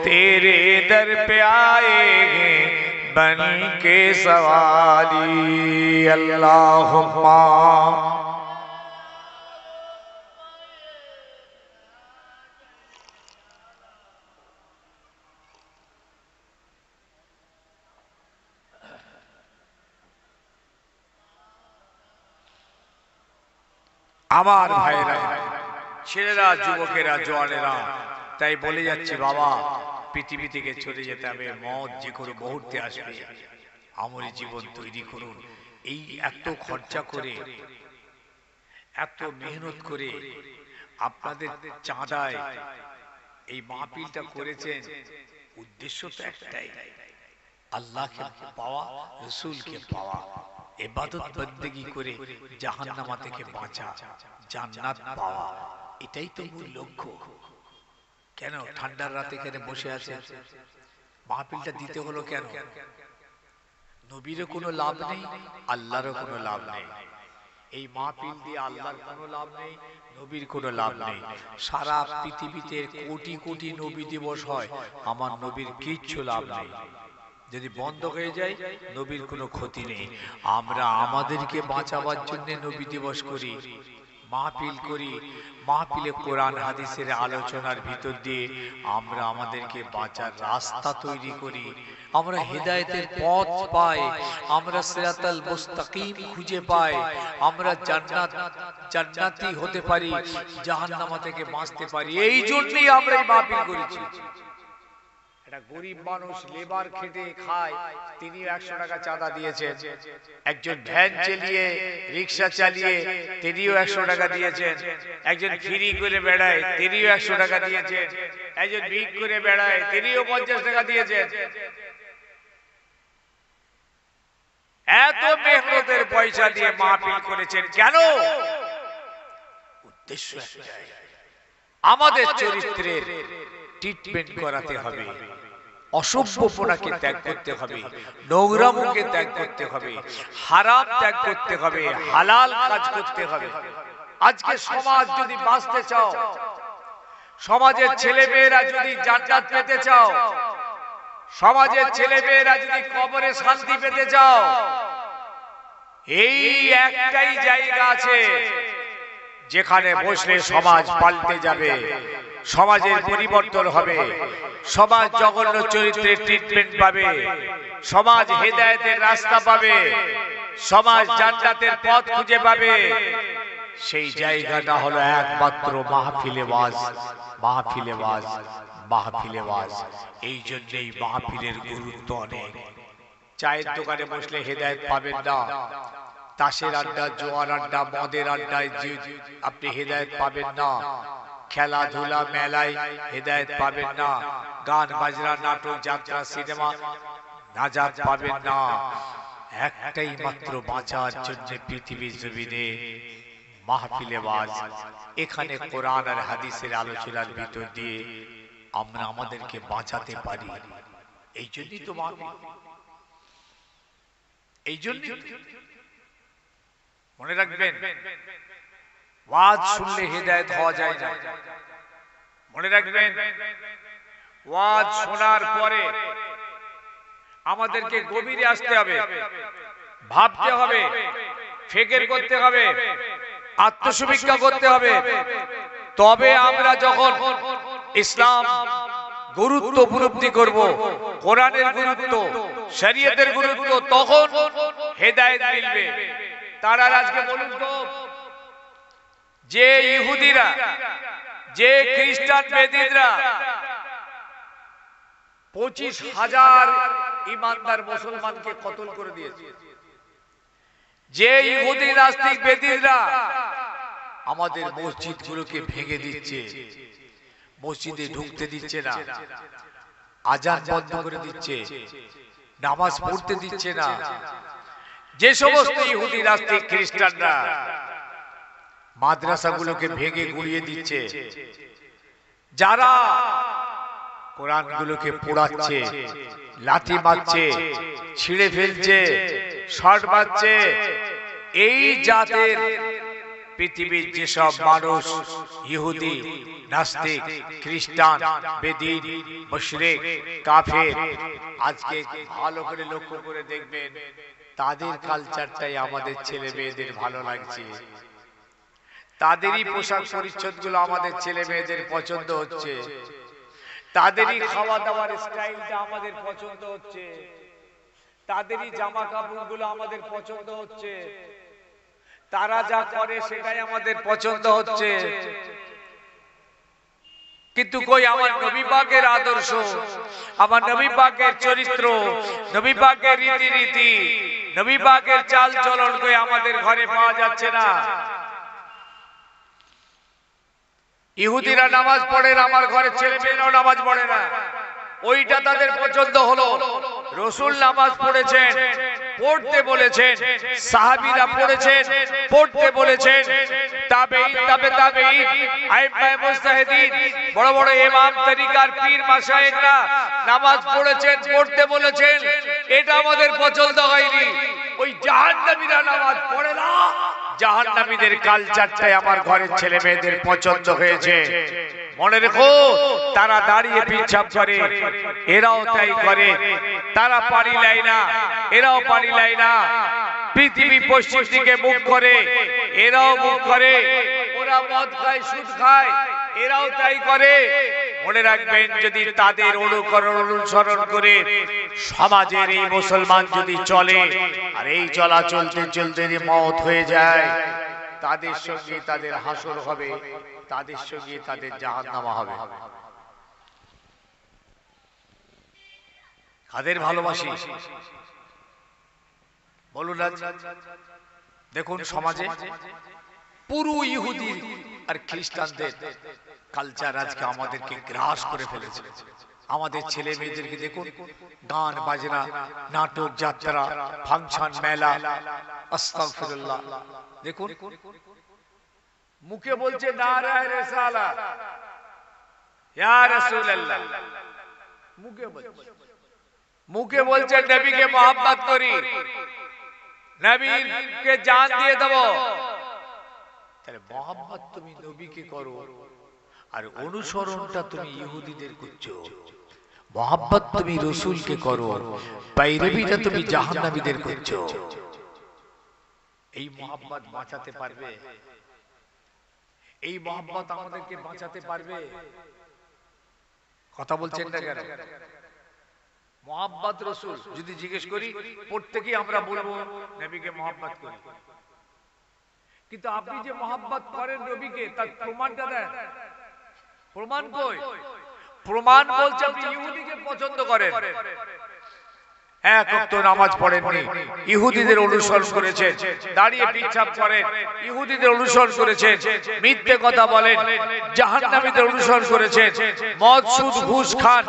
तेरे दर पे आए बन के सवाली। अल्लाहुम्मा আমার ভাইরা, ছেলেরা, যুবকেরা, জওয়ানেরা, তাই বলে যাচ্ছি বাবা, পৃথিবী থেকে চলে যেতে হবে, মত যে কোনো মুহূর্তে আসবে। আমরি জীবন তৈরি করুন। এই এত খরচা করে, এত মেহনত করে আপনাদের চাঁদায় এই মাহফিলটা করেছেন, উদ্দেশ্য তো একটাই, আল্লাহকে পাওয়া, রাসূলকে পাওয়া, ইবাদত বন্দেগী করে জাহান্নামা থেকে বাঁচা, জান্নাত পাওয়া, এটাই তো মূল লক্ষ্য। কেন ঠান্ডার রাতে এখানে বসে আছেন? মাহফিলটা দিতে হলো কেন? নবীরও কোনো লাভ নেই, আল্লাহরও কোনো লাভ নেই। এই মাহফিল দিয়ে আল্লাহর কোনো লাভ নেই, নবীর কোনো লাভ নেই। সারা পৃথিবীতে কোটি কোটি নবী দিবস হয়, আমার নবীর কিচ্ছু লাভ নেই। যদি বন্ধ হয়ে যায় নবীর কোনো ক্ষতি নেই। আমরা আমাদেরকে বাঁচাবার জন্য নবী দিবস করি, মাহফিল করি। মাহফিলে কোরআন হাদিসের আলোচনার ভিতর দিয়ে আমরা আমাদেরকে বাঁচার রাস্তা তৈরি করি, আমরা হেদায়েতের পথ পাই, আমরা সিরাতাল মুস্তাকিম খুঁজে পাই, আমরা জান্নাতি হতে পারি, জাহান্নাম থেকে বাঁচতে পারি। এই জন্যই আমরা এই মাহফিল করেছি। একটা গরিব মানুষ লেবার খেটে খায়, তিনি 100 টাকা চাঁদা দিয়েছেন। একজন ভ্যান চালিয়ে রিকশা চালিয়ে তিনিও 100 টাকা দিয়েছেন। একজন ফ্রি করে বেড়ায় তিনিও 100 টাকা দিয়েছেন। একজন ভিক করে বেড়ায় তিনিও 50 টাকা দিয়েছেন। এত মেহনতের পয়সা দিয়ে মাহফিল করেছেন কেন? উদ্দেশ্য একটাই, আমাদের চরিত্রের ট্রিটমেন্ট করাতে হবে, অসভ্যপনাকে ত্যাগ করতে হবে, নোংরামুকে ত্যাগ করতে হবে, হারাম ত্যাগ করতে হবে, হালাল কাজ করতে হবে। আজকে সমাজ যদি বাঁচতে চাও, সমাজের ছেলেমেয়েরা যদি জান্নাত পেতে চাও, সমাজের ছেলেমেয়েরা যদি কবরে শান্তি পেতে চাও, এই একটাই জায়গা আছে যেখানে বসলে সমাজ পাল্টে যাবে, সমাজের পরিবর্তন হবে, সমাজ জঘন্য চরিত্রের ট্রিটমেন্ট পাবে, সমাজ হেদায়েতের রাস্তা পাবে, সমাজ জান্নাতের পথ খুঁজে পাবে। সেই জায়গাটা হলো একমাত্র মাহফিলে ওয়াজ, মাহফিলে ওয়াজ, মাহফিলে ওয়াজ। এই জন্যই মাহফিলের গুরুত্ব অনেক। চায়ের দোকানে বসলে হেদায়েত পাবেন না, তাসের আড্ডা, জোয়ার আড্ডা, মদের আড্ডায় আপনি হেদায়েত পাবেন না, খেলাধুলা মেলায় হেদায়েত পাবেন না, গান বাজনা নাটক যাত্রা সিনেমা নাজাত পাবেন না। একটাই মাত্র বাঁচার জন্য পৃথিবীর জমিনে মাহফিলে ওয়াজ। এখানে কোরআন আর হাদিসের আলোচনার ভিতর দিয়ে আমরা আমাদেরকে বাঁচাতে পারি। এই জন্যই তো মাহফিল, এই জন্যই। মনে রাখবেন, ওয়াজ শুনলে হেদায়েত হওয়া যায় না। মনে রাখবেন, ওয়াজ শোনার পরে আমাদেরকে গভীরে আসতে হবে, ভাবতে হবে, ফিকির করতে হবে, আত্মসমীক্ষা করতে হবে। তবে আমরা যখন ইসলাম গুরুত্ব উপলব্ধি করব, কোরআনের গুরুত্ব, শরীয়তের গুরুত্ব, তখন হেদায়েত মিলবে। তারা আজকে বলুন তো, যে ইহুদিরা, যে খ্রিস্টান বেদিনরা 25,000 ইমানদার মুসলমানকে কতল করে দিয়েছে, যে ইহুদি নাস্তিক বেদিনরা আমাদের মসজিদগুলোকে ভেঙে দিচ্ছে, মসজিদে ঢুকতে দিচ্ছে না, আজান বন্ধ করে দিচ্ছে, নামাজ পড়তে দিচ্ছে না, যে সমস্ত ইহুদি নাস্তিক খ্রিস্টানরা মাদ্রাসাগুলোকে ভেঙে গুড়িয়ে দিচ্ছে, যারা কোরআনগুলোকে পোড়াচ্ছে, লাঠি মারছে, ছিঁড়ে ফেলছে, শর্ট মারছে, এই জাতের পৃথিবীর যেসব মানুষ ইহুদি, নাস্তিক, খ্রিস্টান, বেদিন, মুশরিক, কাফের, আজকে ভালো করে লক্ষ্য করে দেখবেন, তাদের কালচারটাই আমাদের ছেলে মেয়েদের ভালো লাগছে, তাদেরই পোশাক পরিচ্ছদ গুলো আমাদের ছেলে মেয়েদের পছন্দ হচ্ছে, তাদেরই খাওয়া দাওয়ার স্টাইলটা আমাদের পছন্দ হচ্ছে, তাদেরই জামা কাপড় গুলো আমাদের পছন্দ হচ্ছে, তারা যা করে সেটাই আমাদের পছন্দ হচ্ছে। কিন্তু কই আমার নবী পাকের আদর্শ, আমার নবী পাকের চরিত্র, নবী পাকের রীতিনীতি, নবী পাকের চাল চলন কই আমাদের ঘরে পাওয়া যাচ্ছে না। ইহুদিরা নামাজ পড়ে না, আমার ঘরের ছেলে মেয়েরাও নামাজ পড়ে না, ওইটা তাদের পছন্দ হলো। রাসূল নামাজ পড়েছেন, পড়তে বলেছেন, সাহাবীরা পড়েছেন, পড়তে বলেছেন, তাবেঈন, তাবে তাবেঈন, আইম্মায়ে মুজতাহিদিন, বড় বড় ইমাম তরিকার পীর মাশায়েখরা নামাজ পড়েছেন, পড়তে বলেছেন, এটা আমাদের পছন্দ হয়নি। ওই জাহান্নামীরা নামাজ পড়ে না, জাহান্নামীদের কালচারটাই আমার ঘরের ছেলে মেয়েদের পছন্দ হয়েছে। মনে রেখো তারা দাঁড়িয়ে পিছাপ করে, এরাও তাই করে। তারা পানি লাই না, এরাও পানি লাই না। পৃথিবী পশ্চিম দিকে মুখ করে, এরাও মুখ করে। ওরা মদ খায়, সুদ খায়, এরাও তাই করে। মনে রাখবেন, যদি তাদের অনুকরণ অনুসরণ করে সমাজের এই মুসলমান যদি চলে, আর এই চলা চলতে চলতে যদি মওত হয়ে যায়, তাদের সঙ্গে তাদের হাসর হবে, তাদের সঙ্গে তাদের জাহান্নামা হবে। কাদের ভালোবাসি বলুন? দেখুন সমাজে পুরো ইহুদি আর খ্রিস্টানদের কালচার আজকে আমাদেরকে গ্রাস করে ফেলেছে। আমাদের ছেলে মেয়েদেরকে দেখুন, গান বাজনা, নাটক, যাত্রা, ফাংশন, মেলা, আস্তাগফিরুল্লাহ। দেখুন মুখে বলছে নারায়ে রিসালাত, ইয়া রাসূলুল্লাহ, মুখে বলছে নবীকে মহব্বত করি, নবীকে জান দিয়ে দেব। তাহলে মহব্বত তুমি নবীকে করো, আর অনুসরণটা তুমি ইহুদিদের করছো। মহব্বত তুমি রাসূলকে করো, বাইরেবিটা তুমি জাহান্নামীদের করছো। এই মহব্বত বাঁচাতে পারবে? এই মহব্বত আমাদেরকে বাঁচাতে পারবে? কথা বলছেন না কেন? মহব্বত রাসূল যদি জিজ্ঞেস করি, প্রত্যেকেই আমরা বলবো নবীকে মহব্বত করি। কিন্তু আপনি যে মহব্বত করেন নবীকে, তার প্রমাণটা দেন। প্রমাণ কই? প্রমাণ বলছে আপনি ইহুদিকে পছন্দ করেন, এক ওয়াক্ত নামাজ পড়েননি, ইহুদিদের অনুসরণ করেছেন, দাঁড়িয়ে পিছাপ করেন, ইহুদিদের অনুসরণ করেছেন, মিথ্যে কথা বলেন, জাহান্নামীদের অনুসরণ করেছেন, মদ সুদ ঘুষ খান,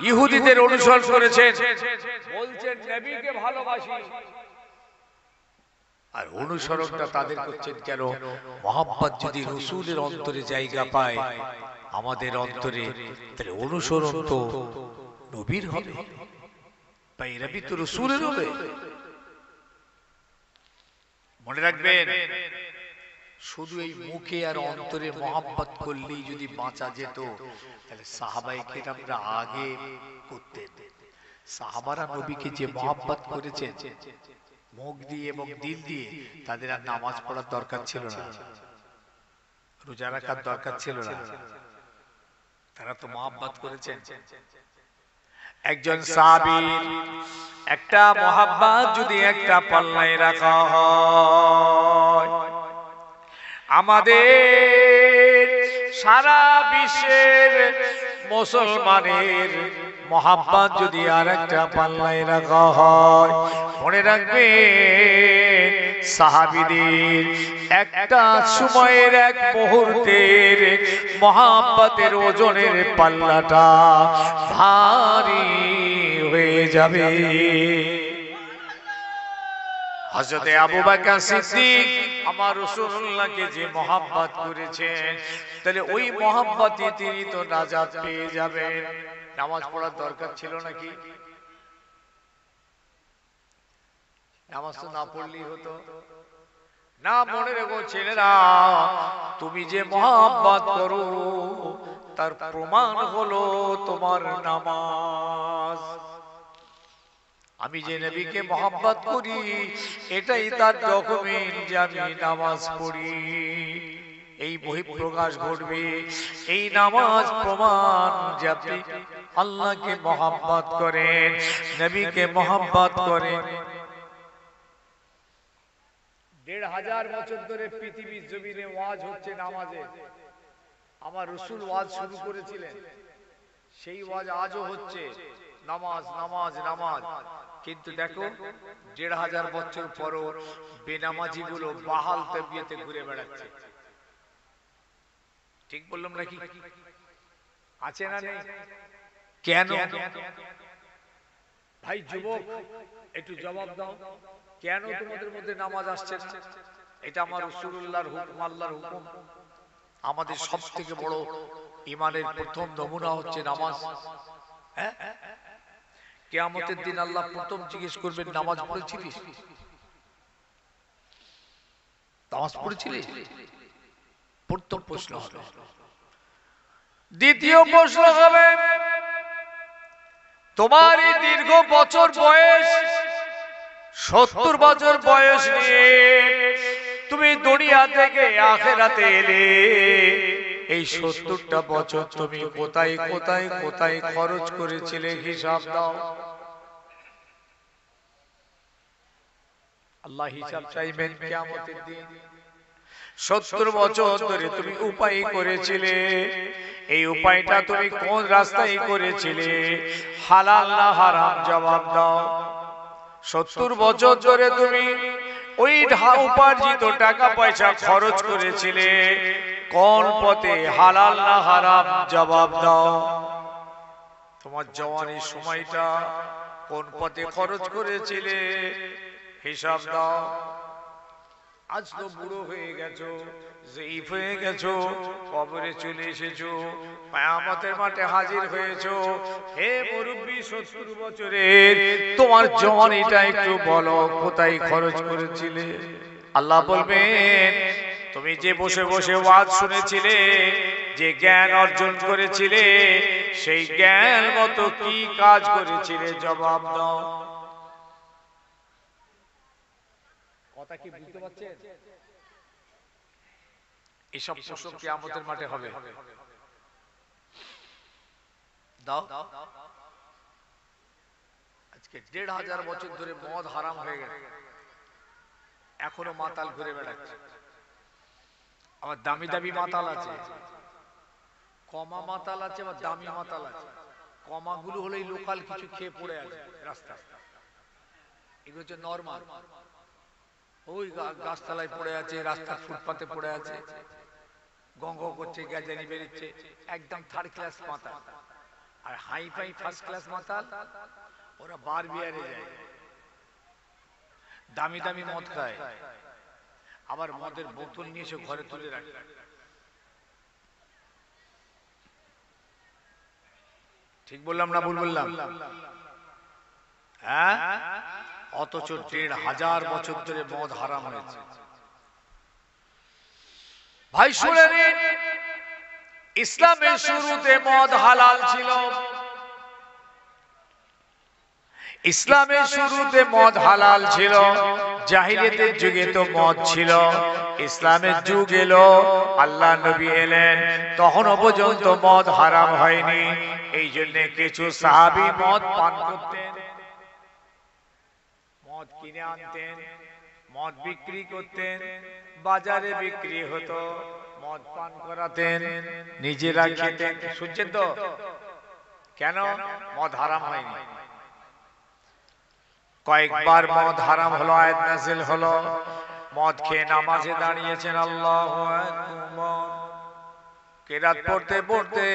ইহুদিদের অনুসরণ করেছেন, বলছেন নবীকে ভালোবাসি। আর অনুসরণটা তাদের করছেন কেন? মহব্বত যদি রাসূলের অন্তরে জায়গা পায় আমাদের অন্তরে, তাহলে অনুসরণ তো নবীর হবে, বাইরাবি তো রাসূলের হবে। মনে রাখবেন, শুধু এই মুখে আর অন্তরে মহব্বত করলেই যদি বাঁচা যেত, তাহলে সাহাবায়ে কেরামরা আগে করতেন। সাহাবারা নবীকে যে মহব্বত করেছেন মুখ দিয়ে এবং দিল দিয়ে, তাদের আর নামাজ পড়ার দরকার ছিল না, রোজা রাখার দরকার ছিল না, তারা তো মহব্বত করেছেন। একজন সাহাবীর একটা মহব্বত যদি একটা পাল্লায় রাখা হয়, আমাদের সারা বিশ্বের মুসলমানের মহব্বত যদি আর একটা পাল্লায় রাখা হয়, মনে রাখবেন সাহাবীদের একটা সময়ের এক মুহূর্তের মহব্বতের ওজনের পাল্লাটা ভারী হয়ে যাবে। হযরত আবু বকর সিদ্দিক আমার রাসূলুল্লাহকে যে মহব্বত করেছেন, তাহলে ওই মহব্বতে তিনি তো নাজাত পেয়ে যাবেন। নামাজ পড়ার দরকার ছিল নাকি? নামাজ তো না পড়লেই হতো না। মনে রেখো ছেলেরা, তুমি যে মহব্বত করো তার প্রমাণ হলো তোমার নামাজ। আমি যে নবীকে মহব্বত করি, এটাই তার ডকুমেন্ট যে আমি নামাজ পড়ি। এই বহিঃপ্রকাশ ঘটবে, এই নামাজ প্রমাণ যে আপনি আল্লাহকে মহব্বত করেন, নবীকে মহব্বত করেন। ১৫০০ বছর ধরে পৃথিবীর জমিনে ওয়াজ হচ্ছে নামাজে। আমার রাসূল ওয়াজ শুরু করেছিলেন, সেই ওয়াজ আজও হচ্ছে, নামাজ নামাজ নামাজ। কিন্তু দেখো ১৫০০ বছর পরও বেনামাজি গুলো বাহাল তবিয়তে ঘুরে বেড়াচ্ছে। ঠিক বললাম নাকি? আছে না নেই? কেন? ভাই যুবক, একটু জবাব দাও, কেন তোমাদের মধ্যে নামাজ আসছে না? এটা আমার রাসূলুল্লাহর হুকুম, আল্লাহর হুকুম। আমাদের সবথেকে বড় ঈমানের প্রথম নমুনা হচ্ছে নামাজ। হ্যাঁ, কিয়ামতের দিন আল্লাহ প্রথম জিজ্ঞেস করবেন, নামাজ পড়েছিলিস? নামাজ পড়েছিলিস? প্রথম প্রশ্ন হবে। দ্বিতীয় প্রশ্ন হবে, তোমার এই দীর্ঘ বছর বয়স, 70 বছর বয়স নিয়ে তুমি দুনিয়া থেকে আখিরাতে এলে, এই 70টা বছর তুমি কোথায় কোথায় কোথায় খরচ করেছিলে হিসাব দাও। আল্লাহ হিসাব চাইবেন কিয়ামতের দিন। 70 বছর ধরে তুমি উপায় করেছিলে, এই উপায়টা তুমি কোন রাস্তায় করেছিলে, হালাল না হারাম জবাব দাও। 70 বছর ধরে তুমি ওই উপার্জিত টাকা পয়সা খরচ করেছিলে কোন পথে, হালাল না হারাম জবাব দাও। তোমার জওয়ানির সময়টা কোন পথে খরচ করেছিলে হিসাব দাও। আজ তো বুড়ো হয়ে গেছো, জয়ীফ হয়ে গেছো, কবরে চলে এসেছো, কিয়ামতের মাঠে হাজির হয়েছো। হে মুরব্বি 70 বছরের, তোমার জওয়ানিটা একটু বলো কোথায় খরচ করেছিলে। আল্লাহ বলবেন, তুমি যে বসে বসে ওয়াজ শুনেছিলে, যে জ্ঞান অর্জন করেছিলে, সেই জ্ঞান মতো কি কাজ করেছিলে জবাব দাও। কথা কি বুঝতে পারছেন? এসব প্রশ্ন কিয়ামতের মাঠে হবে। দাও, আজকে 1500 বছর ধরে মদ হারাম হয়ে গেছে, এখনো মাতাল ঘুরে বেড়াচ্ছে। আবার দামি দামি মাতাল আছে, কমা মাতাল আছে, আবার দামি মাতাল আছে। কমাগুলো হলো এই লোকাল কিছু খেয়ে পড়ে আছে রাস্তায়, এগুলো হচ্ছে নরমাল। ওই গাছতলায় পড়ে আছে, রাস্তার ফুটপাতে পড়ে আছে, গঙ্গ করছে, গ্যাজানি বেরিচ্ছে, একদম থার্ড ক্লাস মাতাল। আর হাই ফাই ফার্স্ট ক্লাস মাতাল, ওরা বার বিয়ারে যায়, দামি দামি মদ খায়, আবার মদের বোতল নিয়ে এসে ঘরে তুলে রাখে। ঠিক বললাম না ভুল বললাম? হ্যাঁ, অথচ 1500 বছর ধরে মদ হারাম হয়েছে। ভাই শুনে নিন, ইসলামের শুরুতে মদ হালাল ছিল। ইসলামের শুরুতে মদ হালাল ছিল, জাহিলিয়াতের যুগে তো মদ ছিল। ইসলামের যুগ এলো, আল্লাহ নবী এলেন, তখনও পর্যন্ত মদ হারাম হয়নি। এই জন্য কিছু সাহাবী মদ পান করতেন, মদ কিনে আনতেন, মদ বিক্রি করতেন, বাজারে বিক্রি হতো, মদ পান করাতেন, নিজেরা খেতেন। শুনছেন তো? কেন মদ হারাম হয়নি? কয়েকবার মদ হারাম হলো, আয়াত নাযিল হলো, মদ খেয়ে নামাজে দাঁড়িয়েছেন, আল্লাহু আকবার, কেরাত পড়তে পড়তে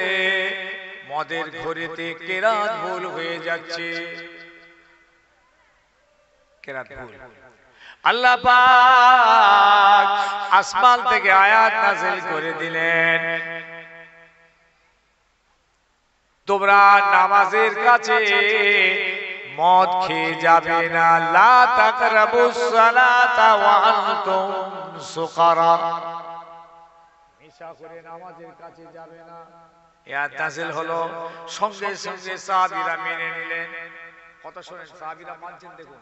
মদের ঘড়িতে কেরাত ভুল হয়ে যাচ্ছে, কেরাত ভুল। আল্লাহ পাক আসমান থেকে আয়াত নাযিল করে দিলেন, তোমরা নামাজের কাছে মদ খেয়ে যাবে না, লা তাকরাবুস সালাতা ওয়া আনতুম সুকারা, নেশা করে নামাজের কাছে যাবে না। আয়াত নাযিল হলো, সঙ্গে সঙ্গে সাহাবীরা মেনে নিলেন। কথা শুনেন, সাহাবীরা মানছেন। দেখুন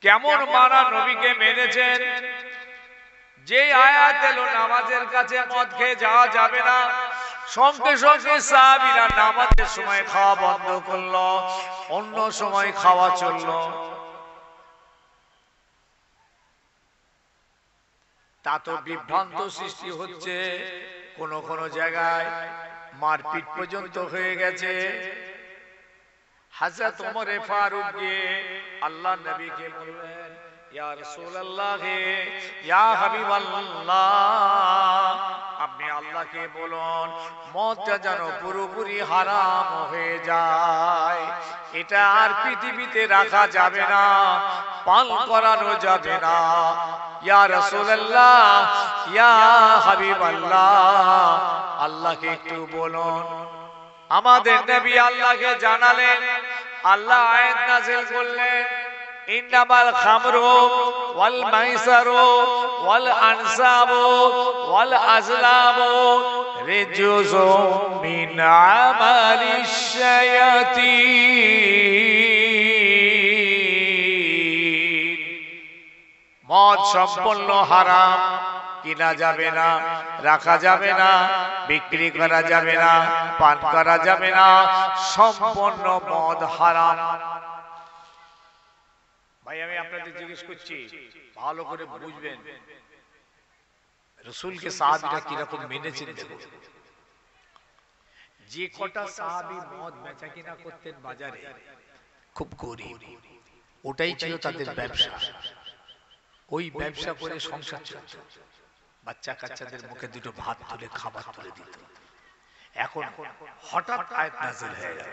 কেমন মানা নবীকে মেনেছেন। যে আয়াত এলো নামাজের কাছে মদ খেয়ে যাওয়া যাবে না, সঙ্গে সঙ্গে সাহাবীরা নামাজের সময় খাওয়া বন্ধ করলো, অন্য সময় খাওয়া চললো। তা তো বিভ্রান্ত সৃষ্টি হচ্ছে, কোন কোন জায়গায় মারপিট পর্যন্ত হয়ে গেছে। হযরত ওমর ফারুক গিয়ে আল্লাহ নবীকে বললেন, ইয়া রাসূলুল্লাহ, ইয়া হাবিবাল্লাহ, আপনি আল্লাহকে বলুন মদটা যেন পুরোপুরি হারাম হয়ে যায়, এটা আর পৃথিবীতে রাখা যাবে না, পান করানো যাবে না। ইয়া রাসূলুল্লাহ, ইয়া হাবিবাল্লাহ, আল্লাহকে একটু বলুন। আমাদের নবী আল্লাহকে জানালেন, আল্লাহ আয়াত নাযিল করলেন, ইন্নামাল খামরু ওয়াল মাইসারু ওয়াল আনসাবু ওয়াল আজলামু রিজসুম মিন আমালিশ শায়াতিন। মদ সম্পূর্ণ হারাম, কিনা যাবে না, রাখা যাবে না, বিক্রি করা যাবে না, পান করা যাবে না, সম্পূর্ণ মদ হারাম। ভাই আমি আপনাদের জিজ্ঞেস করছি, ভালো করে বুঝবেন রাসূলকে সাহাবীরা কিরকম মেনেছেন। দেখুন, যে কটা সাহাবী মদ বেচা কিনা করতেন বাজারে, খুব গরিব, ওটাই ছিল তাদের ব্যবসা। ওই ব্যবসা করে সংসার চলত, বাচ্চা কাচ্চাদের মুখে দুটো ভাত তুলে খাবার তুলে দিত। এখন হঠাৎ আয়াত নাযিল হয়ে গেল,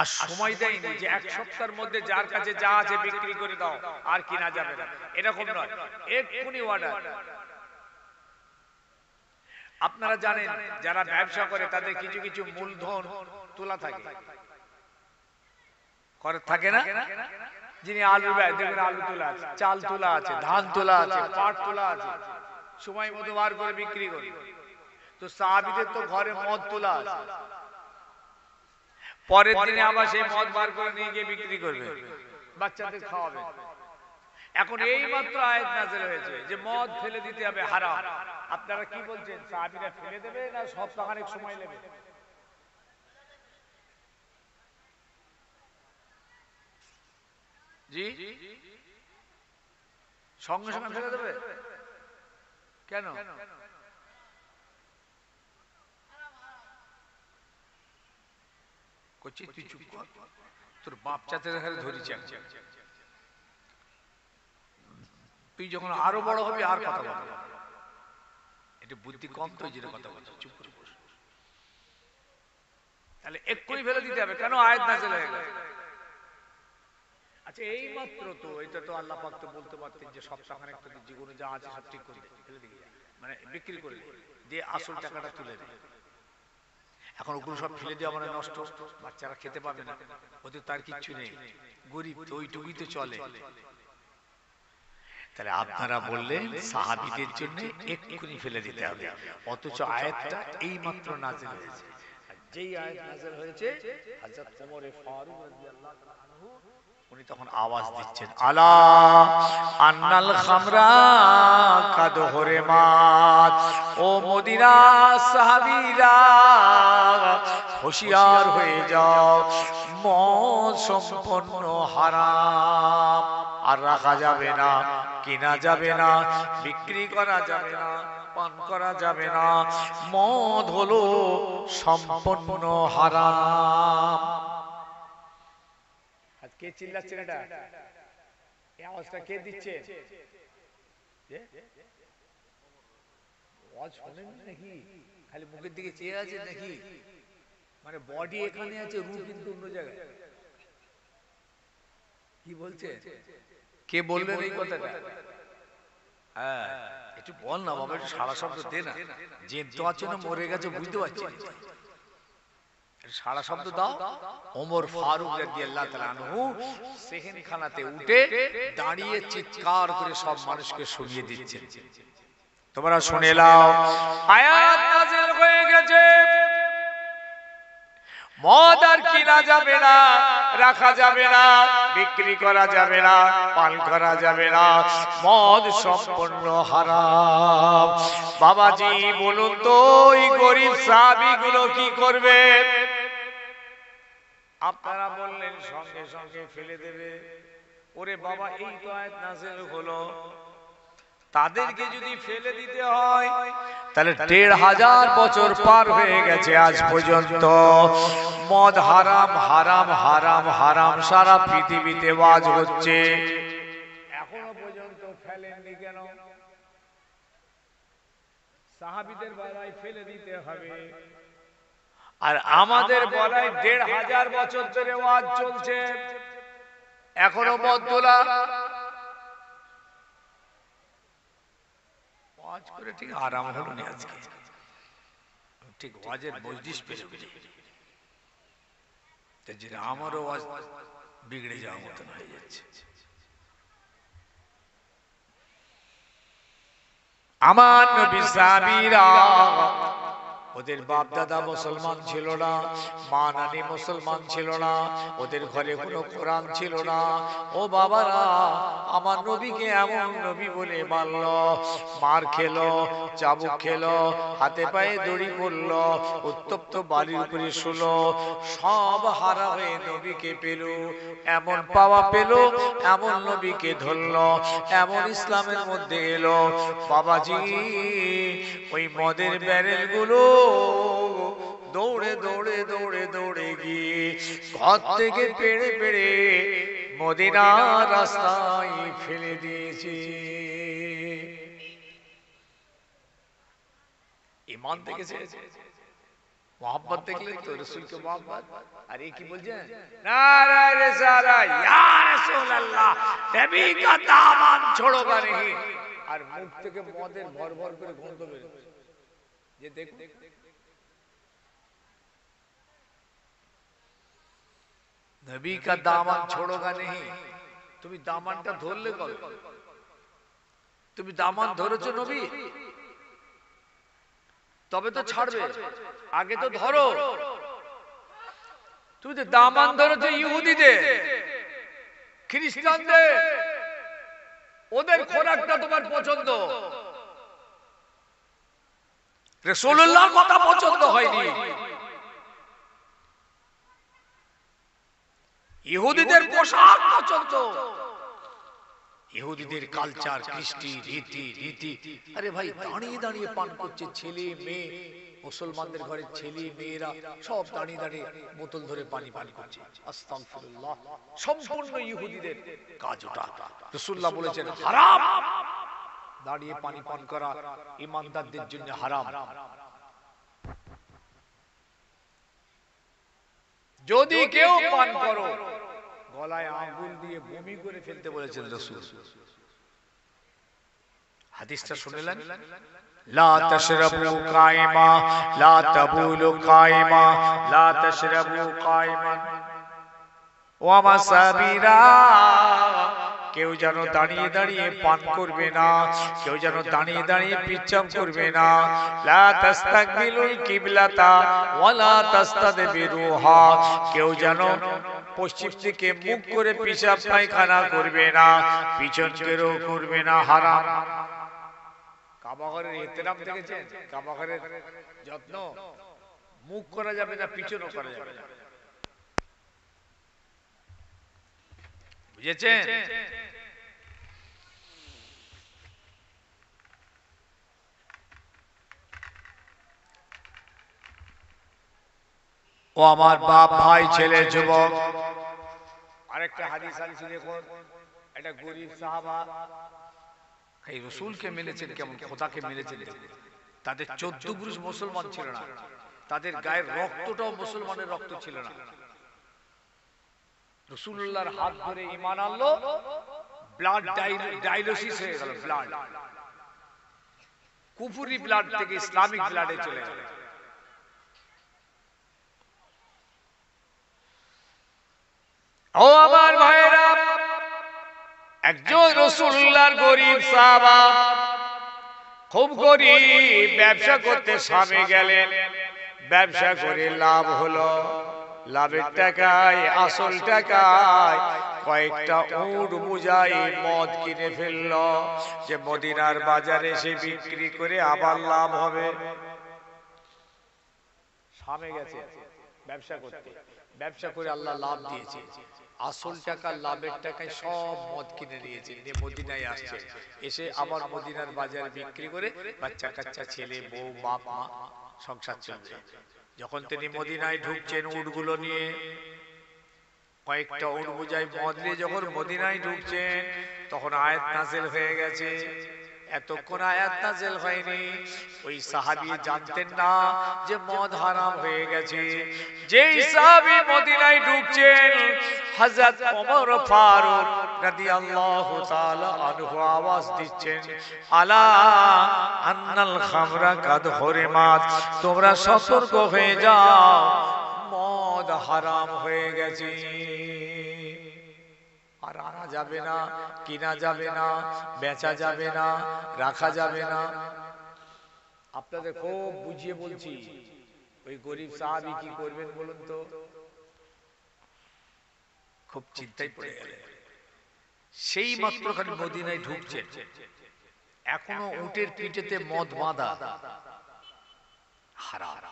আর সময় দেয়নি যে এক সপ্তাহের মধ্যে যার কাছে যা আছে বিক্রি করে দাও, আর কিনা যাবে না, এরকম নয়, এক্ষুনি অর্ডার। আপনারা জানেন যারা ব্যবসা করে তাদের কিছু কিছু মূলধন তোলা থাকে, করে থাকে না? যিনি আলু দেখবেন, আলু তোলা আছে, চাল তোলা আছে, ধান তোলা আছে, পাট তোলা আছে, সময় মতো বার করে বিক্রি করে। তো সাহাবীদের তো ঘরে মদ তোলা আছে, পরের দিনে আবার সেই মদ বার করে নিয়ে গিয়ে বিক্রি করবে, বাচ্চাদের খাওয়াবে। এখন এই মাত্র আয়াত নাযিল হয়েছে যে মদ ফেলে দিতে হবে, হারাম। আপনারা কি বলছেন, সাহাবীরা ফেলে দেবে না সপ্তাহখানেক সময় নেবে? জি, সঙ্গে সঙ্গে ফেলে দেবে কেন? করছি তুই চুপ কর, তোর বাপ চাচাদের হাতে ধরেছি। তুই যখন আরো বড় হবি আর কথা বলবি, এটা বুদ্ধি কম, তো যেটা কথা বলছি, চুপ করে বস। তাহলে এক্ষুনি ফেলে দিতে হবে কেন? আয়াত নাযিল হয়ে গেছে। আচ্ছা এই মাত্র তো, এটা তো আল্লাহ পাক তো বলতে পারতেন যে সপ্তাহখানেক তোদের জীবনে যা আছে সব ঠিক করে ফেলে দিবি, মানে বিক্রি করে দিয়ে আসল টাকাটা তুলে দে। এখন ওগুলো সব ফেলে দেওয়া মানে নষ্ট, বাচ্চারা খেতে পাবে না, ওদের তার কিচ্ছু নেই, গরিব তো, ওইটুকুই তো চলে। তাহলে আপনারা বললেন সাহাবীদের জন্য এক্ষুনি ফেলে দিতে হবে, অথচ আয়াতটা এই মাত্র নাযিল হয়েছে। আর যেই আয়াত নাযিল হয়েছে, হযরত ওমর ফারুক রাদিয়াল্লাহু তাআলা আনহু উনি তখন আওয়াজ দিচ্ছেন, আলা আন্নাল খামরা কাদ হুরিমাত। ও মদিনা সাহাবীরা হুঁশিয়ার হয়ে যাও, মদ সম্পূর্ণ হারাম, আর রাখা যাবে না, কিনা যাবে না, বিক্রি করা যাবে না, পান করা যাবে না, মদ হলো সম্পূর্ণ হারাম। কে চিল্লাচ্ছেন? এটা এই আওয়াজটা কে দিচ্ছে? আওয়াজ শোনেন নাকি? খালি মুখের দিকে চেয়ে আছে নাকি? মানে বডি এখানে আছে, রূহ কিন্তু অন্য জায়গায়। কি বলছে? কে বললেন এই কথাটা? হ্যাঁ, একটু বল না বাবা, একটু সারা শব্দ দে না। জ্যান্ত আছে না মরে গেছে বুঝতে পারছি, সারা শব্দ দাও। ওমর ফারুক রাদিয়াল্লাহু তাআলা আনহু সেহেনখানাতে উঠে দাঁড়িয়ে চিৎকার করে সব মানুষকে শুনিয়ে দিচ্ছেন, তোমরা শুনে নাও, আয়াত নাযিল হয়ে গেছে, মদ আর কিনা যাবে না, রাখা যাবে না, বিক্রি করা যাবে না, পান করা যাবে না, মদ সম্পূর্ণ হারাম। বাবাজি বলুন তো ওই গরিব সাহাবীগুলো কি করবে? আপনারা বললেন সঙ্গে সঙ্গে ফেলে দেবে। ওরে বাবা, এই তো আয়াত নাযিল হলো, তাদেরকে যদি ফেলে দিতে হয় তাহলে ১৫০০ বছর পার হয়ে গেছে, আজ পর্যন্ত মদ হারাম হারাম হারাম হারাম সারা পৃথিবীতে ওয়াজ হচ্ছে, এখনো পর্যন্ত ফেলেননি কেন? সাহাবীদের বেলায় ফেলে দিতে হবে, আর আমাদের বেলায় ১৫০০ বছর ধরে ওয়াজ চলছে, এখনো মদ তোলা। ওয়াজ করে ঠিক আরাম হলো না আজকে, ঠিক ওয়াজের মজলিস পেয়ে গেছি, যেটা আমারও ওয়াজ বিগড়ে যাওয়ার মতন হয়ে যাচ্ছে। আমার নবী সাহাবীরা ওদের বাপ দাদা মুসলমান ছিল না, মা নানি মুসলমান ছিল না, ওদের ঘরে কোনো কোরআন ছিল না। ও বাবারা, আমার নবীকে এমন নবী বলে মানল, মার খেলো, চাবুক খেলো, হাতে পায়ে দড়ি পড়ল, উত্তপ্ত বালির উপরে শুলো, সব হারা হয়ে নবীকে পেল। এমন পাওয়া পেল, এমন নবীকে ধরল, এমন ইসলামের মধ্যে এলো। বাবাজি, ওই মদের ব্যারেল গুলো দৌড়ে দৌড়ে দৌড়ে দৌড়ে গিয়ে ঘর থেকে পেড়ে পেড়ে মদিনার রাস্তায় ফেলে দিয়েছে। ঈমান দেখেছে, মোহাম্মত দেখলেন তো, রাসূলকে মোহাম্মত। আর এই কি বলছেন? নারায়ে রিসালা, ইয়া রাসূলুল্লাহ, নবী কা দামান ছোড়োগা नहीं। আর মুখ থেকে মদের ভর ভর করে গন্ধ বের হচ্ছে। যে দেখো, নবী কা দামান ছোড়োগা नहीं। তুমি দামানটা ধরলে কবে? তুমি দামান ধরেছো নবী, তবে তো ছাড়বে, আগে তো ধরো। তুমি তো দামান ধরেছো ইহুদিদের, খ্রিস্টানদের, ওদের খোরাকটা তোমার পছন্দ, রাসূলুল্লাহর কথা পছন্দ হয়নি। ইহুদিদের পোশাক পছন্দ, ইহুদিদের কালচার, কৃষ্টি, রীতি। আরে ভাই, দাঁড়িয়ে দাঁড়িয়ে পান করছে ছেলে মেয়ে, মুসলমানদের ঘরে ছেলে মেয়েরা সব দাঁড়িয়ে দাঁড়িয়ে বোতল ধরে পানি পান করছে। আস্তাগফিরুল্লাহ, সম্পূর্ণ ইহুদিদের কাজ ওটা। রাসূলুল্লাহ বলেছেন হারাম, দাঁড়িয়ে পানি পান করা ঈমানদারদের জন্য হারাম। যদি কেউ পান করো, গলায় আঙ্গুল দিয়ে বমি করে ফেলতে বলেছেন রাসূল। হাদিসটা শুনলেন? লা তাশরাবু কায়মা, লা তাবুলু কায়মা, লা তাশরাবু কায়মান ওয়া মাসাবিরা। কেউ যেন দাঁড়িয়ে দাঁড়িয়ে পান করবে না, কেউ যেন দাঁড়িয়ে দাঁড়িয়ে পিচ্চাম করবে না। লা তাস্তাকবিলুল কিবলাতা ওয়া লা তাস্তাদবিরুহা। কেউ যেন পশ্চিম দিকে মুখ করে পিশাব পায়খানা করবে না, পিছন ফিরেও করবে না, হারাম। কাবা ঘরের ইহতিরাম দেখেছেন? কাবা ঘরের যত্ন, মুখ করা যাবে না, পিছনও করা যাবে না, বুঝেছেন? ও আমার বাপ, ভাই, ছেলে, যুবক, আরেকটা হাদিস আছে দেখুন। একটা গরীব সাহাবা এই রাসূলকে মেনেছেন, কেমন খোদাকে মেনেছেন। তাদের 14 পুরুষ মুসলমান ছিল না, তাদের গায়ের রক্তটাও মুসলমানের রক্ত ছিল না। রাসূলুল্লাহর হাত ধরে ঈমান আনলো, ব্লাড ডায়ালিসিস হয়ে গেল, ব্লাড কুফরি ব্লাড থেকে ইসলামিক ব্লাডে চলে গেল। ও আমার ভাইরা, একজন রাসূলুল্লাহর গরীব সাহাবা, খুব গরীব, ব্যবসা করতে সামে গেলেন। ব্যবসা করে লাভ হলো, লাভের টাকায়, আসল টাকায় কয়েকটা উট বোঝাই মদ কিনে ফেললো, যে মদিনার বাজারে সে বিক্রি করে আবার লাভ হবে। সামে গেছে ব্যবসা করতে, ব্যবসা করে আল্লাহ লাভ দিয়েছে, আসল টাকা, লাভের টাকায় সব মদ কিনে নিয়েছে, নিয়ে মদিনায় আসছে। এসে আবার মদিনার বাজারে বিক্রি করে বাচ্চা কাচ্চা, ছেলে বউ, বাপ মা, সংসার চলছে। যখন তিনি মদিনায় ঢুকছেন উটগুলো নিয়ে, কয়েকটা উট বোঝাই মদ নিয়ে যখন মদিনায় ঢুকছেন, তখন আয়াত নাযিল হয়ে গেছে। এতক্ষণ আয়াত নাযিল হয়নি। ওই সাহাবী জানতেন না যে মদ হারাম হয়ে গেছে। যেই সাহাবী মদিনায় ঢুকছেন, হযরত ওমর ফারুক রাদিয়াল্লাহু তাআলা আনহু আওয়াজ দিচ্ছেন, আলা আন্নাল খামরা কাদ হুরিমাত, তোমরা সতর্ক হয়ে যাও, মদ হারাম হয়ে গেছে। আর আনা যাবে না, কিনা যাবে না, বেচা যাবে না, রাখা যাবে না। আপনাদের খুব বুঝিয়ে বলছি, ওই গরিব সাহাবী কি করবেন বলুন তো? খুব চিন্তায় পড়ে গেলেন। সেই মাত্র খালি মদিনায় ঢুকছেন, এখনো উটের পিঠেতে মদ বাঁধা, হারাম।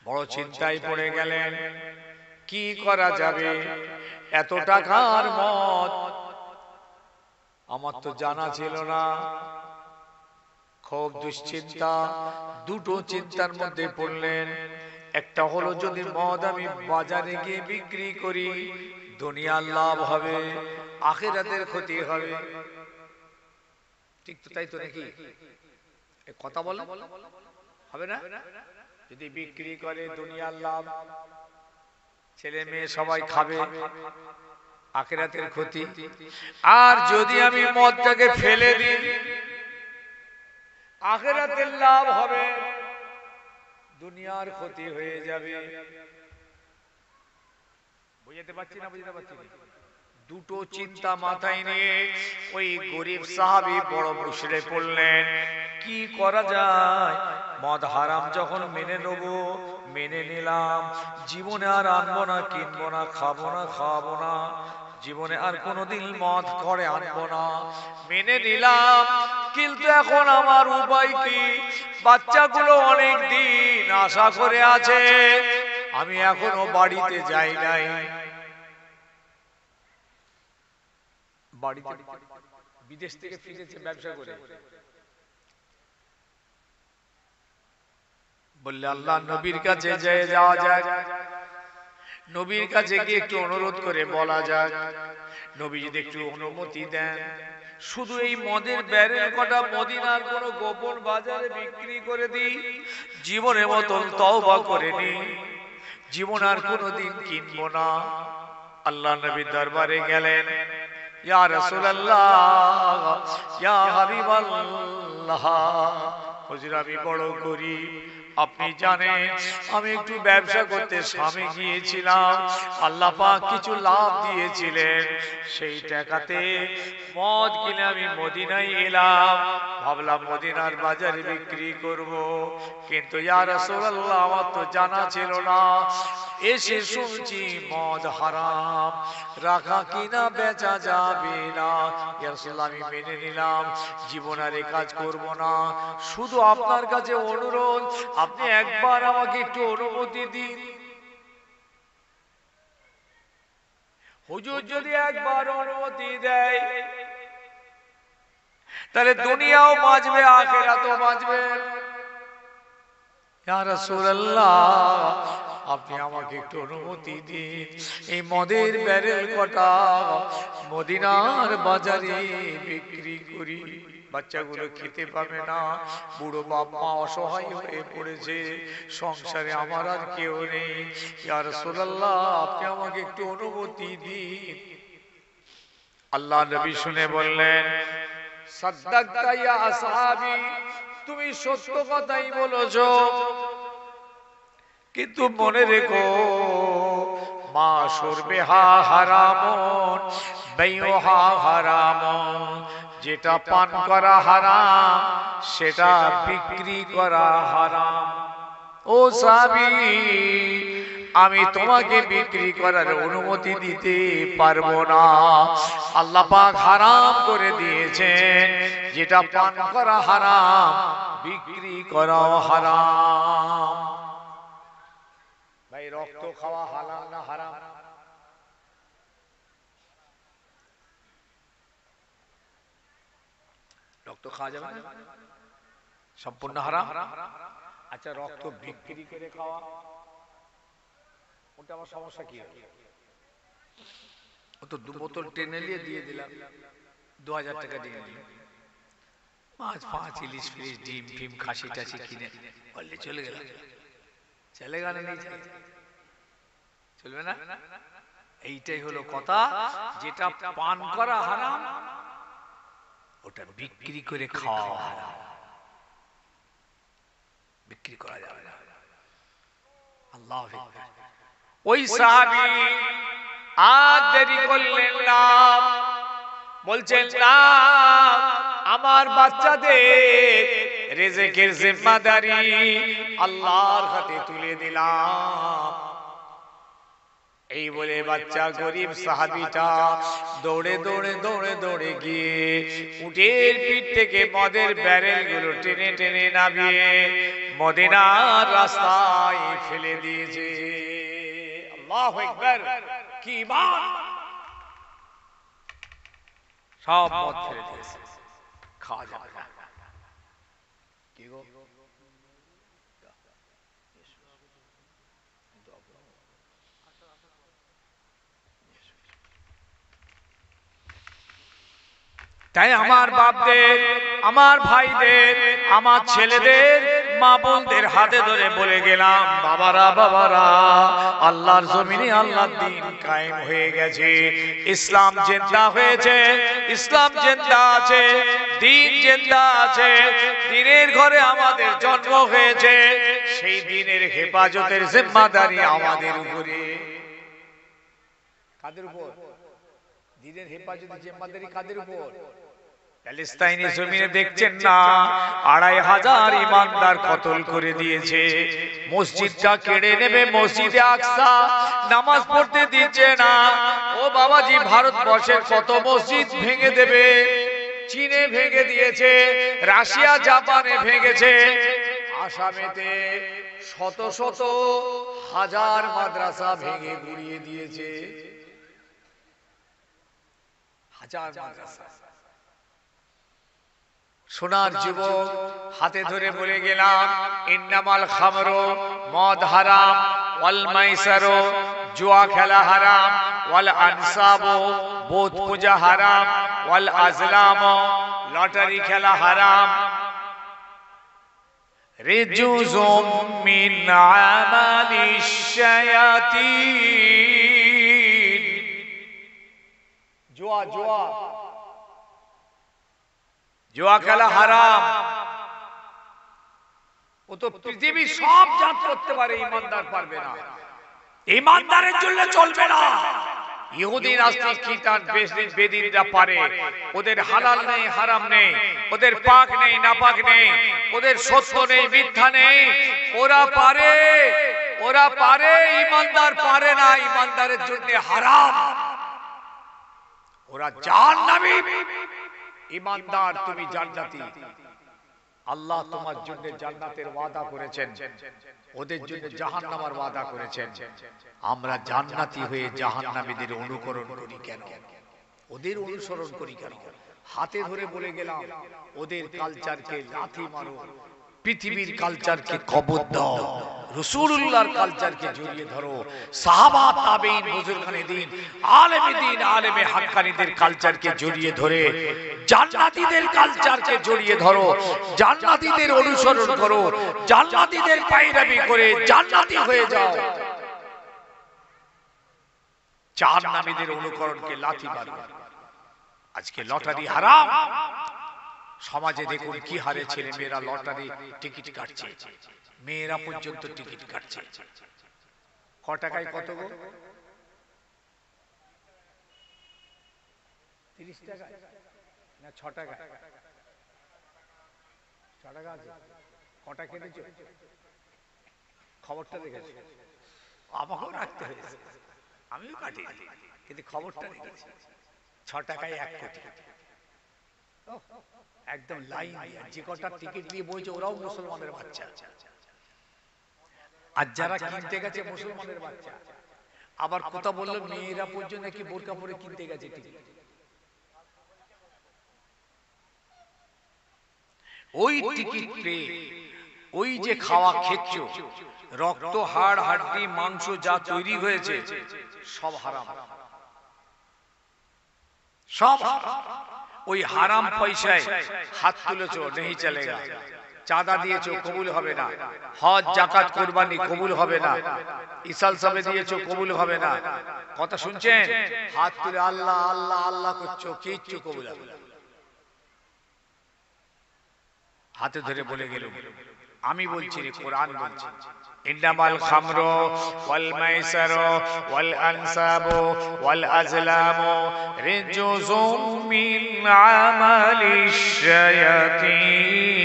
বড় চিন্তায় পড়ে গেলেন, কি করা যাবে? এত টাকার মদ আমার তো জানা ছিল না। খুব দুশ্চিন্তা, দুটো চিন্তার মধ্যে পড়লেন। একটা হলো, যদি মদ আমি বাজারে গিয়ে বিক্রি করি, দুনিয়ার লাভ হবে, আখিরাতের ক্ষতি হবে। ঠিক তো, তাই তো নাকি? কথা বলে হবে না? যদি বিক্রি করে দুনিয়ার লাভ, ছেলে মেয়ে সবাই খাবে, আখিরাতের ক্ষতি। আর যদি আমি মদটাকে ফেলে দিই, আখিরাতের লাভ হবে, দুনিয়ার ক্ষতি হয়ে যাবে। বুঝতে পারছি না? বুঝতে পারছি না? দুটো চিন্তা মাথায় নিয়ে ওই গরিব সাহাবী বড় মুশকিলে পড়লেন। কি করা যায়? মদ হারাম যখন মেনে নেব, মেনে নিলাম, জীবনে আর আনবো না, কিনবো না, খাবো না, খাওয়াবো না, জীবনে আর কোনোদিন মদ করে আনবো না, মেনে নিলাম। কিন্তু এখন আমার উপায় কি? বাচ্চাগুলো অনেক দিন আশা করে আছে, আমি এখনো বাড়িতে যাই নাই। বাড়িতে বিদেশ থেকে ফিরেছে ব্যবসা করে। বললে আল্লাহ নবীর কাছে যাওয়া যাক, নবীর কাছে গিয়ে একটু অনুরোধ করে বলা যাক, নবী যদি একটু অনুমতি দেন, শুধু এই মদের ব্যারেল কটা মদিনার কোন গোপন বাজারে বিক্রি করে দিই, জীবনের মতন তওবা করে নি, জীবন আর কোনোদিন কিনবো না। আল্লাহ নবীর দরবারে গেলেন। ইয়া রাসূলুল্লাহ, ইয়া হাবিবাল্লাহ, হুজুর আমি বড় গরীব, আপনি জানেন আমি একটু ব্যবসা করতে স্বামী গিয়েছিলাম, আল্লাহ পাক কিছু লাভ দিয়েছিলেন, সেই টাকাতে মদ কিনে আমি মদিনায় এলাম, ভাবলাম মদিনার বাজারে বিক্রি করব, কিন্তু ইয়া রাসূলুল্লাহ আমার তো জানা ছিল না, এসে শুনছি মদ হারাম, রাখা কিনা বেচা যাবে না। ইয়া রাসূলুল্লাহ আমি মেনে নিলাম, জীবন আর এই কাজ করব না, শুধু আপনার কাছে অনুরোধ, আপনি একবার আমাকে একটু অনুমতি দিন। হুজুর যদি একবার অনুমতি দেয়, তাহলে দুনিয়াও বাঁচবে, আখিরাতও বাঁচবে। ইয়া রাসূলুল্লাহ আপনি আমাকে একটু অনুমতি দিন, এই মদের ব্যারেল কটা মদিনার বাজারে বিক্রি করি, বাচ্চাগুলো খেতে পাবে না, বুড়ো বাপ মা অসহায় হয়ে পড়েছে, সংসারে আমার আর কেউ নেই, ইয়া রাসূলুল্লাহ আপনি আমাকে একটু অনুমতি দিন। আল্লাহ নবী শুনে বললেন, সাদ্দাকতা ইয়া আসহাবী, তুমি সত্য কথাই বলেছো, কিন্তু মনে রেখো, মা শুরবিহা হারামুন বাইউহা হারামুন, যেটা পান করা হারাম সেটা বিক্রি করা হারাম। ও সাহাবী, আমি তোমাকে বিক্রি করার অনুমতি দিতে পারবো না, আল্লাহ পাক হারাম করে দিয়েছেন, যেটা পান করা হারাম বিক্রি করাও হারাম। ভাই রক্ত খাওয়া হালাল না হারাম? রক্ত খাওয়া যাবে না, সম্পূর্ণ হারাম। আচ্ছা রক্ত বিক্রি করে খাওয়া, ওটা আমার সমস্যা কি? ও তো 2 বোতল টেনে নিয়ে দিয়ে দিলাম, 2000 টাকা দিয়ে দিলাম, মাছ ফাঁচ ইলিশ ফিলিশ ডিম ফিম খাসি টাসি কিনে বললে চলে গেল, চলে গেল, চলবে না। এইটাই হলো কথা, যেটা পান করা হারাম ওটা বিক্রি করে খাওয়া হারাম, বিক্রি করা যাবে না। আল্লাহু আকবার। ওই সাহাবী আর দেরি করলেন না, বলছেন না আমার বাচ্চাদের রিজিকের জিম্মাদারি আল্লাহর হাতে তুলে দিলাম। এই বলে বাচ্চা গরিব সাহাবীটা দৌড়ে দৌড়ে দৌড়ে দৌড়ে গিয়ে উটের পিঠ থেকে মদের ব্যারেল গুলো টেনে টেনে নামিয়ে মদিনার রাস্তায় ফেলে দিয়েছে। আল্লাহু আকবার, কি ঈমান! সব মদ ফেলে দিয়েছে, খাওয়া যাবে না। কি গো তাই আমার বাপদের, আমার ভাইদের, আমার ছেলেদের, মা বোনদের হাতে ধরে বলে গেলাম, বাবারা বাবারা, আল্লাহর জমিনে আল্লাহর দ্বীন কায়েম হয়ে গেছে, ইসলাম জিন্দা হয়েছে, ইসলাম জিন্দা আছে, দ্বীন জিন্দা আছে, দ্বীনের ঘরে আমাদের জন্ম হয়েছে, সেই দ্বীনের হেফাজতের জিম্মাদারি আমাদের উপরে। কাদের উপর? দ্বীনের হেফাজতের জিম্মাদারি কাদের উপর? প্যালেস্তাইনের জমিনে দেখছেন না ২৫০০ ইমানদার কতল করে দিয়েছে, মসজিদটা কেড়ে নেবে, মসজিদে আকসা নামাজ পড়তে দিচ্ছে না। ও বাবাজি, ভারতবর্ষের কত মসজিদ ভেঙে দেবে, চীনে ভেঙে দিয়েছে, রাশিয়া জাপানে ভেঙেছে, আসামেতে শত শত হাজার মাদ্রাসা ভেঙে গুড়িয়ে দিয়েছে, হাজার মাদ্রাসা। সোনার যুবক হাতে ধরে বলে গেলাম, ইন্নামাল খামরু, মদ হারাম, ওয়াল মাইসারু, জুয়া খেলা হারাম, ওয়াল আনসাবু, বুত পূজা হারাম, ওয়াল আজলাম, লটারি খেলা হারাম, রিজুজুম মিন আমালিশ শায়াতিন। জুয়া জুয়া জুয়া খেলা হারাম। ও তো পৃথিবীর সব জাত করতে পারে, ইমানদার পারবে না, ইমানদারের জন্য চলবে না। ইহুদি নাস্তিক খ্রিস্টান বেদিনরা পারে, ওদের হালাল নেই হারাম নেই, ওদের পাক নেই নাপাক নেই, ওদের সত্য নেই মিথ্যা নেই, ওরা পারে, ওরা পারে, ইমানদার পারে না, ইমানদারের জন্য হারাম, ওরা জাহান্নামী। ইমানদার তুমি জান্নাতি, আল্লাহ তোমার জন্য জান্নাতের ওয়াদা করেছেন, ওদের জন্য জাহান্নামের ওয়াদা করেছেন। আমরা জান্নাতি হয়ে জাহান্নামীদের অনুকরণ করি কেন? ওদের অনুসরণ করি কেন? হাতে ধরে বলে গেলাম, ওদের কালচারকে লাথি মারো, পৃথিবীর কালচারকে কবর দাও, রাসূলুল্লাহর কালচারকে জড়িয়ে ধরো, সাহাবা তাবেঈন বুজুর্গানে দ্বীন আলেমে দ্বীন আলেমে হাক্কানীদের কালচারকে জড়িয়ে ধরে জান্নাতীদের কালচারকে জড়িয়ে ধরো, জান্নাতীদের অনুসরণ করো, জান্নাতীদের পায়রাবি করে জান্নাতি হয়ে যাও। জাহান্নামীদের অনুকরণকে লাথি মারো। আজকে লটারি হারাম, সমাজে দেখুন কি হারে ছেলে মেয়েরা লটারি টিকিট কাটছে, মেয়েরা পর্যন্ত টিকিট কাটছে। ক টাকায় কত গো? 30 টাকা না 6 টাকা? 6 টাকা আছে। কটা কেটেছো? খবরটা দেখেছি, আমাকেও রাখতে হয়েছে, আমিও কাটি, কিন্তু খবরটা দেখেছি 6 টাকায় 1 কোটি। একদম লাইন দিয়ে যে কটা টিকিট নিয়ে বইছে ওরাও মুসলমানের বাচ্চা, আর যারা কিনতে গেছে মুসলমানের বাচ্চা। আবার কথা বললো মেয়েরা পর্যন্ত নাকি বোরকা পরে কিনতে গেছে টিকিট। ওই টিকিট পেয়ে ওই যে খাওয়া খেচ্ছ, রক্ত হাড় হাড্ডি মাংস যা তৈরি হয়েছে সব হারাম, সব ওই হারাম পয়সায় হাত তুলেছো নেই চলেগা, চাঁদা দিয়েছো কবুল হবে না, হজ যাকাত কুরবানি কবুল হবে না, ইসাল সবে দিয়েছো কবুল হবে না। কথা শুনছেন? হাত তুলে আল্লাহ আল্লাহ আল্লাহ করছো, কিচ্ছু কবুল হবে না। হাতে ধরে বলে গেল, আমি বলছি রে, কোরআন বলছে, ইন্নামাল খামরু ওয়াল মাইসারু ওয়াল আনসাবু ওয়াল আজলামু রিজসুম মিন আমালিশ শায়াতিন।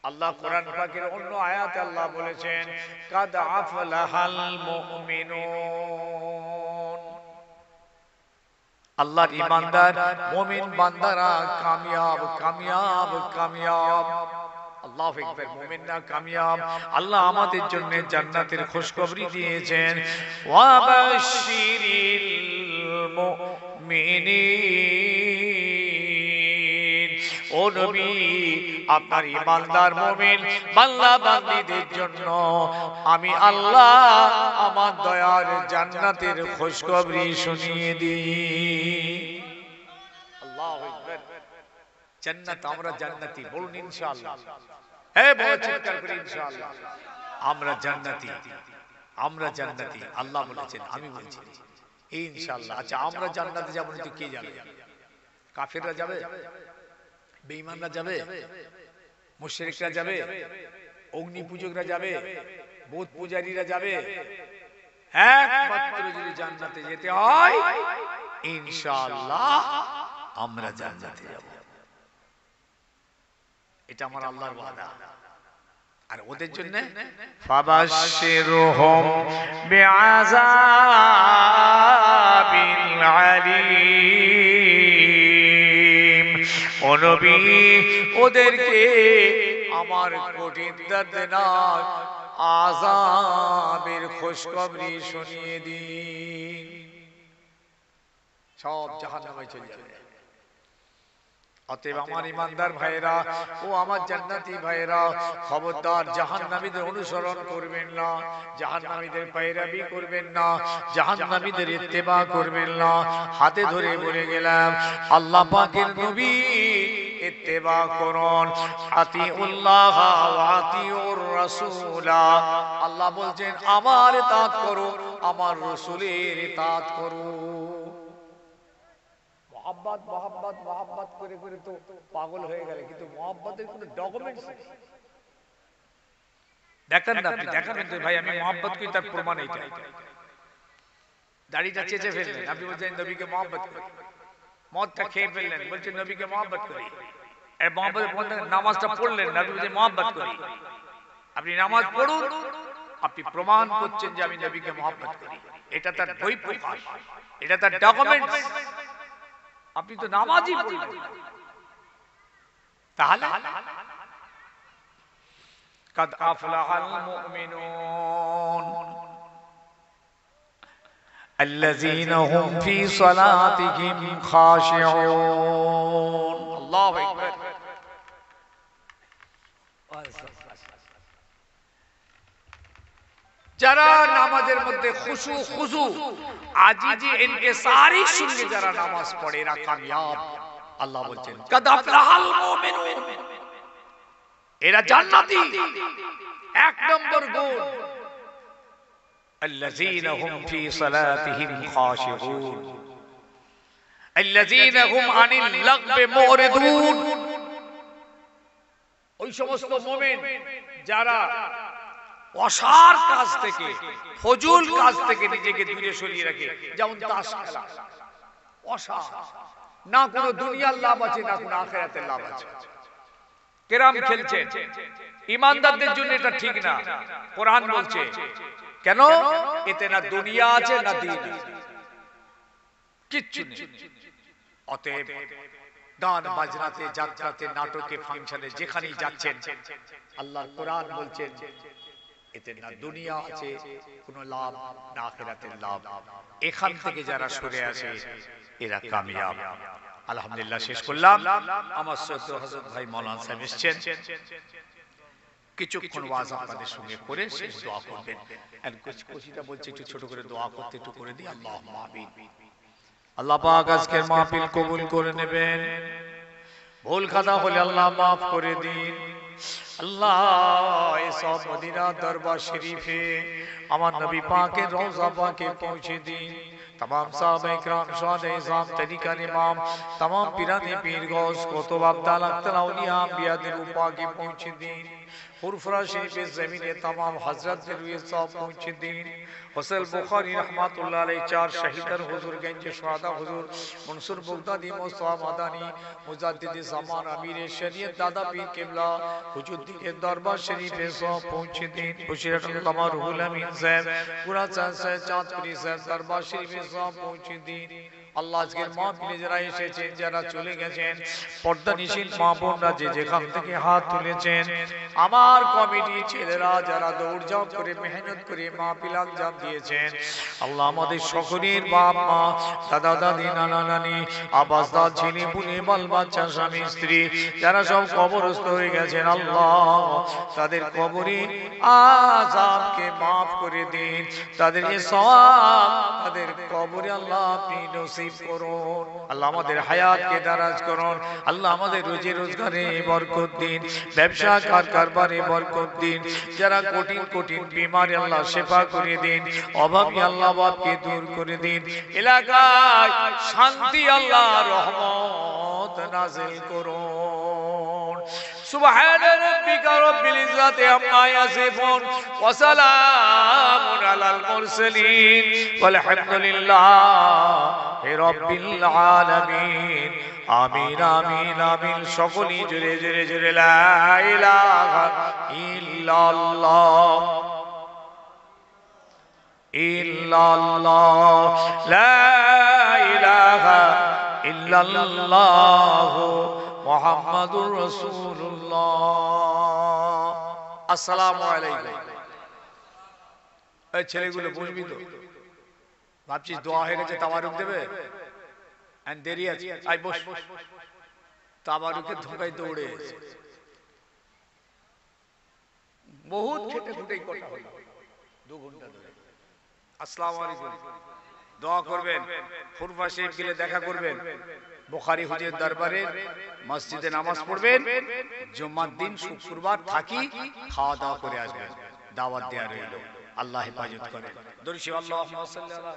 আল্লাহ কোরআন পাকের অন্য আয়াতে আল্লাহ বলেছেন কাদ আফলাহাল মুমিনুন। আল্লাহর ঈমানদার মুমিন বান্দারা কামিয়াব কামিয়াব কামিয়াব। আল্লাহু আকবার। মুমিনরা কামিয়াব। আল্লাহ আমাদের জন্য জান্নাতের খুশখবরি দিয়েছেন ওয়া বাশশিরিল মুমিনিন। ও নবী আপনার ঈমানদার মুমিন বান্দা বান্দীদের জন্য আমি আল্লাহ আমার দয়ার জান্নাতের খুশখবরি শুনিয়ে দিই। আল্লাহু আকবার। জান্নাত আমরা জান্নাতি বলুন ইনশাআল্লাহ। হ্যাঁ বড় চিৎকার করে ইনশাআল্লাহ। আমরা জান্নাতি আমরা জান্নাতি আল্লাহ বলেছেন আমি বলছি ইনশাআল্লাহ। আচ্ছা আমরা জান্নাতে যাব না তো কে যাবে? কাফেররা যাবে? বেঈমানরা যাবে? মুশরিকরা যাবে? অগ্নি পূজকরা যাবে? বুত পূজারীরা যাবে? একমাত্র যদি জান্নাতে যেতে হয় ইনশাআল্লাহ আমরা জান্নাতে যাব। এটা আমার আল্লাহর ওয়াদা। আর ওদের জন্য ফাবাশশিরহুম বিআযাবিল আলীম। ও নবী ওদেরকে আমার কঠিন দর্দনাক আযাবের খুশখবরি শুনিয়ে দিন। সব জাহান্নামে চলে যাবে। অতএব আমার ঈমানদার ভাইরা ও আমার জান্নাতি ভাইরা খবরদার জাহান্নামীদের অনুসরণ করবেন না, জাহান্নামীদের পেরাবি করবেন না, জাহান্নামীদের ইত্তেবা করবেন না। হাতে ধরে বলে গেলাম আল্লাহ পাকের নবী ইত্তেবা করুন। আতিউল্লাহ ওয়া আতিউর রাসূলা। আল্লাহ বলছেন আমার ইতাআত করো, আমার রাসূলের ইতাআত করো। মোহাব্বত মোহাব্বত মোহাব্বত করে করে তো পাগল হয়ে গেলে, কিন্তু মোহাব্বতের কোনো ডকুমেন্টস নেই। দেখেন না আপনি, দেখেন তো ভাই আমি মোহাব্বত করি তার প্রমাণ এইটা। দাড়িটা চেঁচে ফেললেন, আপনি বলছেন নবীকে মোহাব্বত করি। মদটা খেয়ে ফেললেন, বলছেন নবীকে মোহাব্বত করি। আর মোহাব্বতের মধ্যে নামাজটা পড়লেন, নবী বলছেন মোহাব্বত করি। আপনি নামাজ পড়ুন, আপনি প্রমাণ করছেন যে আমি নবীকে মোহাব্বত করি। এটা তার বই প্রকাশ, এটা তার ডকুমেন্টস। আপনি তো নামাজই পড়লেন, তাহলে কাদ আফলাহাল মুমিনুন الذين هم في صلاتهم خاشعون। আল্লাহু আকবার। যারা নামাজের মধ্যে খুশু খুজু আজিজি ইনকিসারির সঙ্গে যারা নামাজ পড়ে এরা কামিয়াব। আল্লাহ বলছেন কাদ আফলাহাল মুমিনুন, এরা জান্নাতি। এক নম্বর গুণ الذين هم في صلاتهم خاشعون الذين هم عن اللغو معرضون। ওই সমস্ত মুমিন যারা অসার কাজ থেকে ফজুল কাজ থেকে নিজেকে দূরে সরিয়ে রাখে, যেমন তাস খেলা, অসার, না কোনো দুনিয়ার লাভ আছে না কোনো আখিরাতের লাভ আছে। কেরাম খেলছেন, ঈমানদারদের জন্য এটা ঠিক না। কোরআন বলছে কেন? এতে না দুনিয়া আছে না দিন আছে, কিচ্ছু নেই। অতএব গান বাজনাতে, যাত্রাতে, নাটকে, ফাংশনে যেখানেই যাচ্ছেন আল্লাহর কোরআন বলছেন এতে না দুনিয়া আছে কোনো লাভ না আখিরাতের লাভ। এখান থেকে যারা সরে আসে এরা কামিয়াব। আলহামদুলিল্লাহ শেষ করলাম। আমার শ্রদ্ধেয় হযরত ভাই মাওলানা সাহেব এসেছেন, কিছুক্ষণ ওয়াজ আপনাদের সঙ্গে করে শেষ দোয়া করবেন। আর কোশিটা বলছে একটু ছোট করে দোয়া করতে, একটু করে দিই। আল্লাহুম্মা আমিন। আল্লাহ পাক আজকের মাহফিল কবুল করে নেবেন। ভুল খাতা হলে আল্লাহ মাফ করে দিন। আল্লাহ এসব মদিনা দরবার শরীফে আমার নবী পাকের রওজা পাকে পৌঁছে দিন। तमाम साहबे किराम शुहदाए इज़ाम तरीका इमाम तमाम पीराने पीर गौस कुतुब अब्दाल अख्तर औलिया अंबिया रूपा की पहुंचे दिन हुरफरा शरीफ ज़मीने तमाम हज़रत रुए साहब पहुंचे दिन हुसैन बुखारी रहमतुल्लाह अलैह चार शहीदर हुजूर गंज शुहदा हुजूर मंसूर बगदादी मुस्तफा मदानी मुजद्दिद ज़मान अमीर शरीयत दादा पीर किबला हुजूर के दरबार शरीफ साहब पहुंचे दिन बुशरत तमाम रूहुल अमीन साहब पूरा साहब चांदपुरी साहब दरबार शरीफ साहब पहुंचे दिन আল্লাহ আজকের মাহফিলে যারা এসেছেন যারা চলে গেছেন পর্দানিশীন মা বোনরা যে যেখান থেকে হাত তুলেছেন আমার কমিটি ছেলেরা যারা দৌড়ঝাঁপ করে মেহনত করে মাহফিল আঞ্জাম দিয়েছেন আল্লাহ আমাদের সকলের বাপ মা দাদা দাদি নানা নানি আব্বাস দাদ ছেলে পুলে বাল বাচ্চা স্বামী স্ত্রী যারা সব কবরস্থ হয়ে গেছেন আল্লাহ তাদের কবরে আযাবকে maaf করে দিন তাদের এই সওয়াব তাদের কবরে আল্লাহ আপনি নসিব করুন আল্লাহ আমাদের হায়াতকে দারাজ করুন আল্লাহ আমাদের রুজি রোজগারে বরকত দিন ব্যবসা কারবারে বরকত দিন যারা কঠিন কঠিন বিমারি আল্লাহ শিফা করে দিন অভাবী আল্লাহ অভাবকে দূর করে দিন এলাকায় শান্তি আল্লাহ রহমত নাযিল করুন سبحان ربك رب العزة عما يصفون وسلام على المرسلين والحمد لله رب العالمين آمين آمين آمين সকলেই জোরে জোরে জোরে লা ইলাহা ইল্লাল্লাহ ইল্লাল্লাহ লা ইলাহা ইল্লাল্লাহ মুহাম্মাদুর রাসূলুল্লাহ আসসালামু আলাইকুম এই ছেলেগুলো বুঝবি তো ভাবছিস দোয়া হয়ে গেছে তাবারুক দেবে এন্ড দেরি আছে আই বস তাবারুকে ধোকায় দৌড়ে বহুত খেটে খুটেই কথা হলো 2 ঘন্টা ধরে আসসালামু আলাইকুম দোয়া করবেন ফুরফা শরীফ গেলে দেখা করবেন বুখারী হুজুর দরবারে মসজিদে নামাজ পড়বেন জুমার দিন শুক্রবার থাকি খাওয়া দাওয়া করে আসবেন দাওয়াত দেয়া রইল আল্লাহ হেফাজত করেন দরুদ আল্লাহুম্মা সাল্লি আলা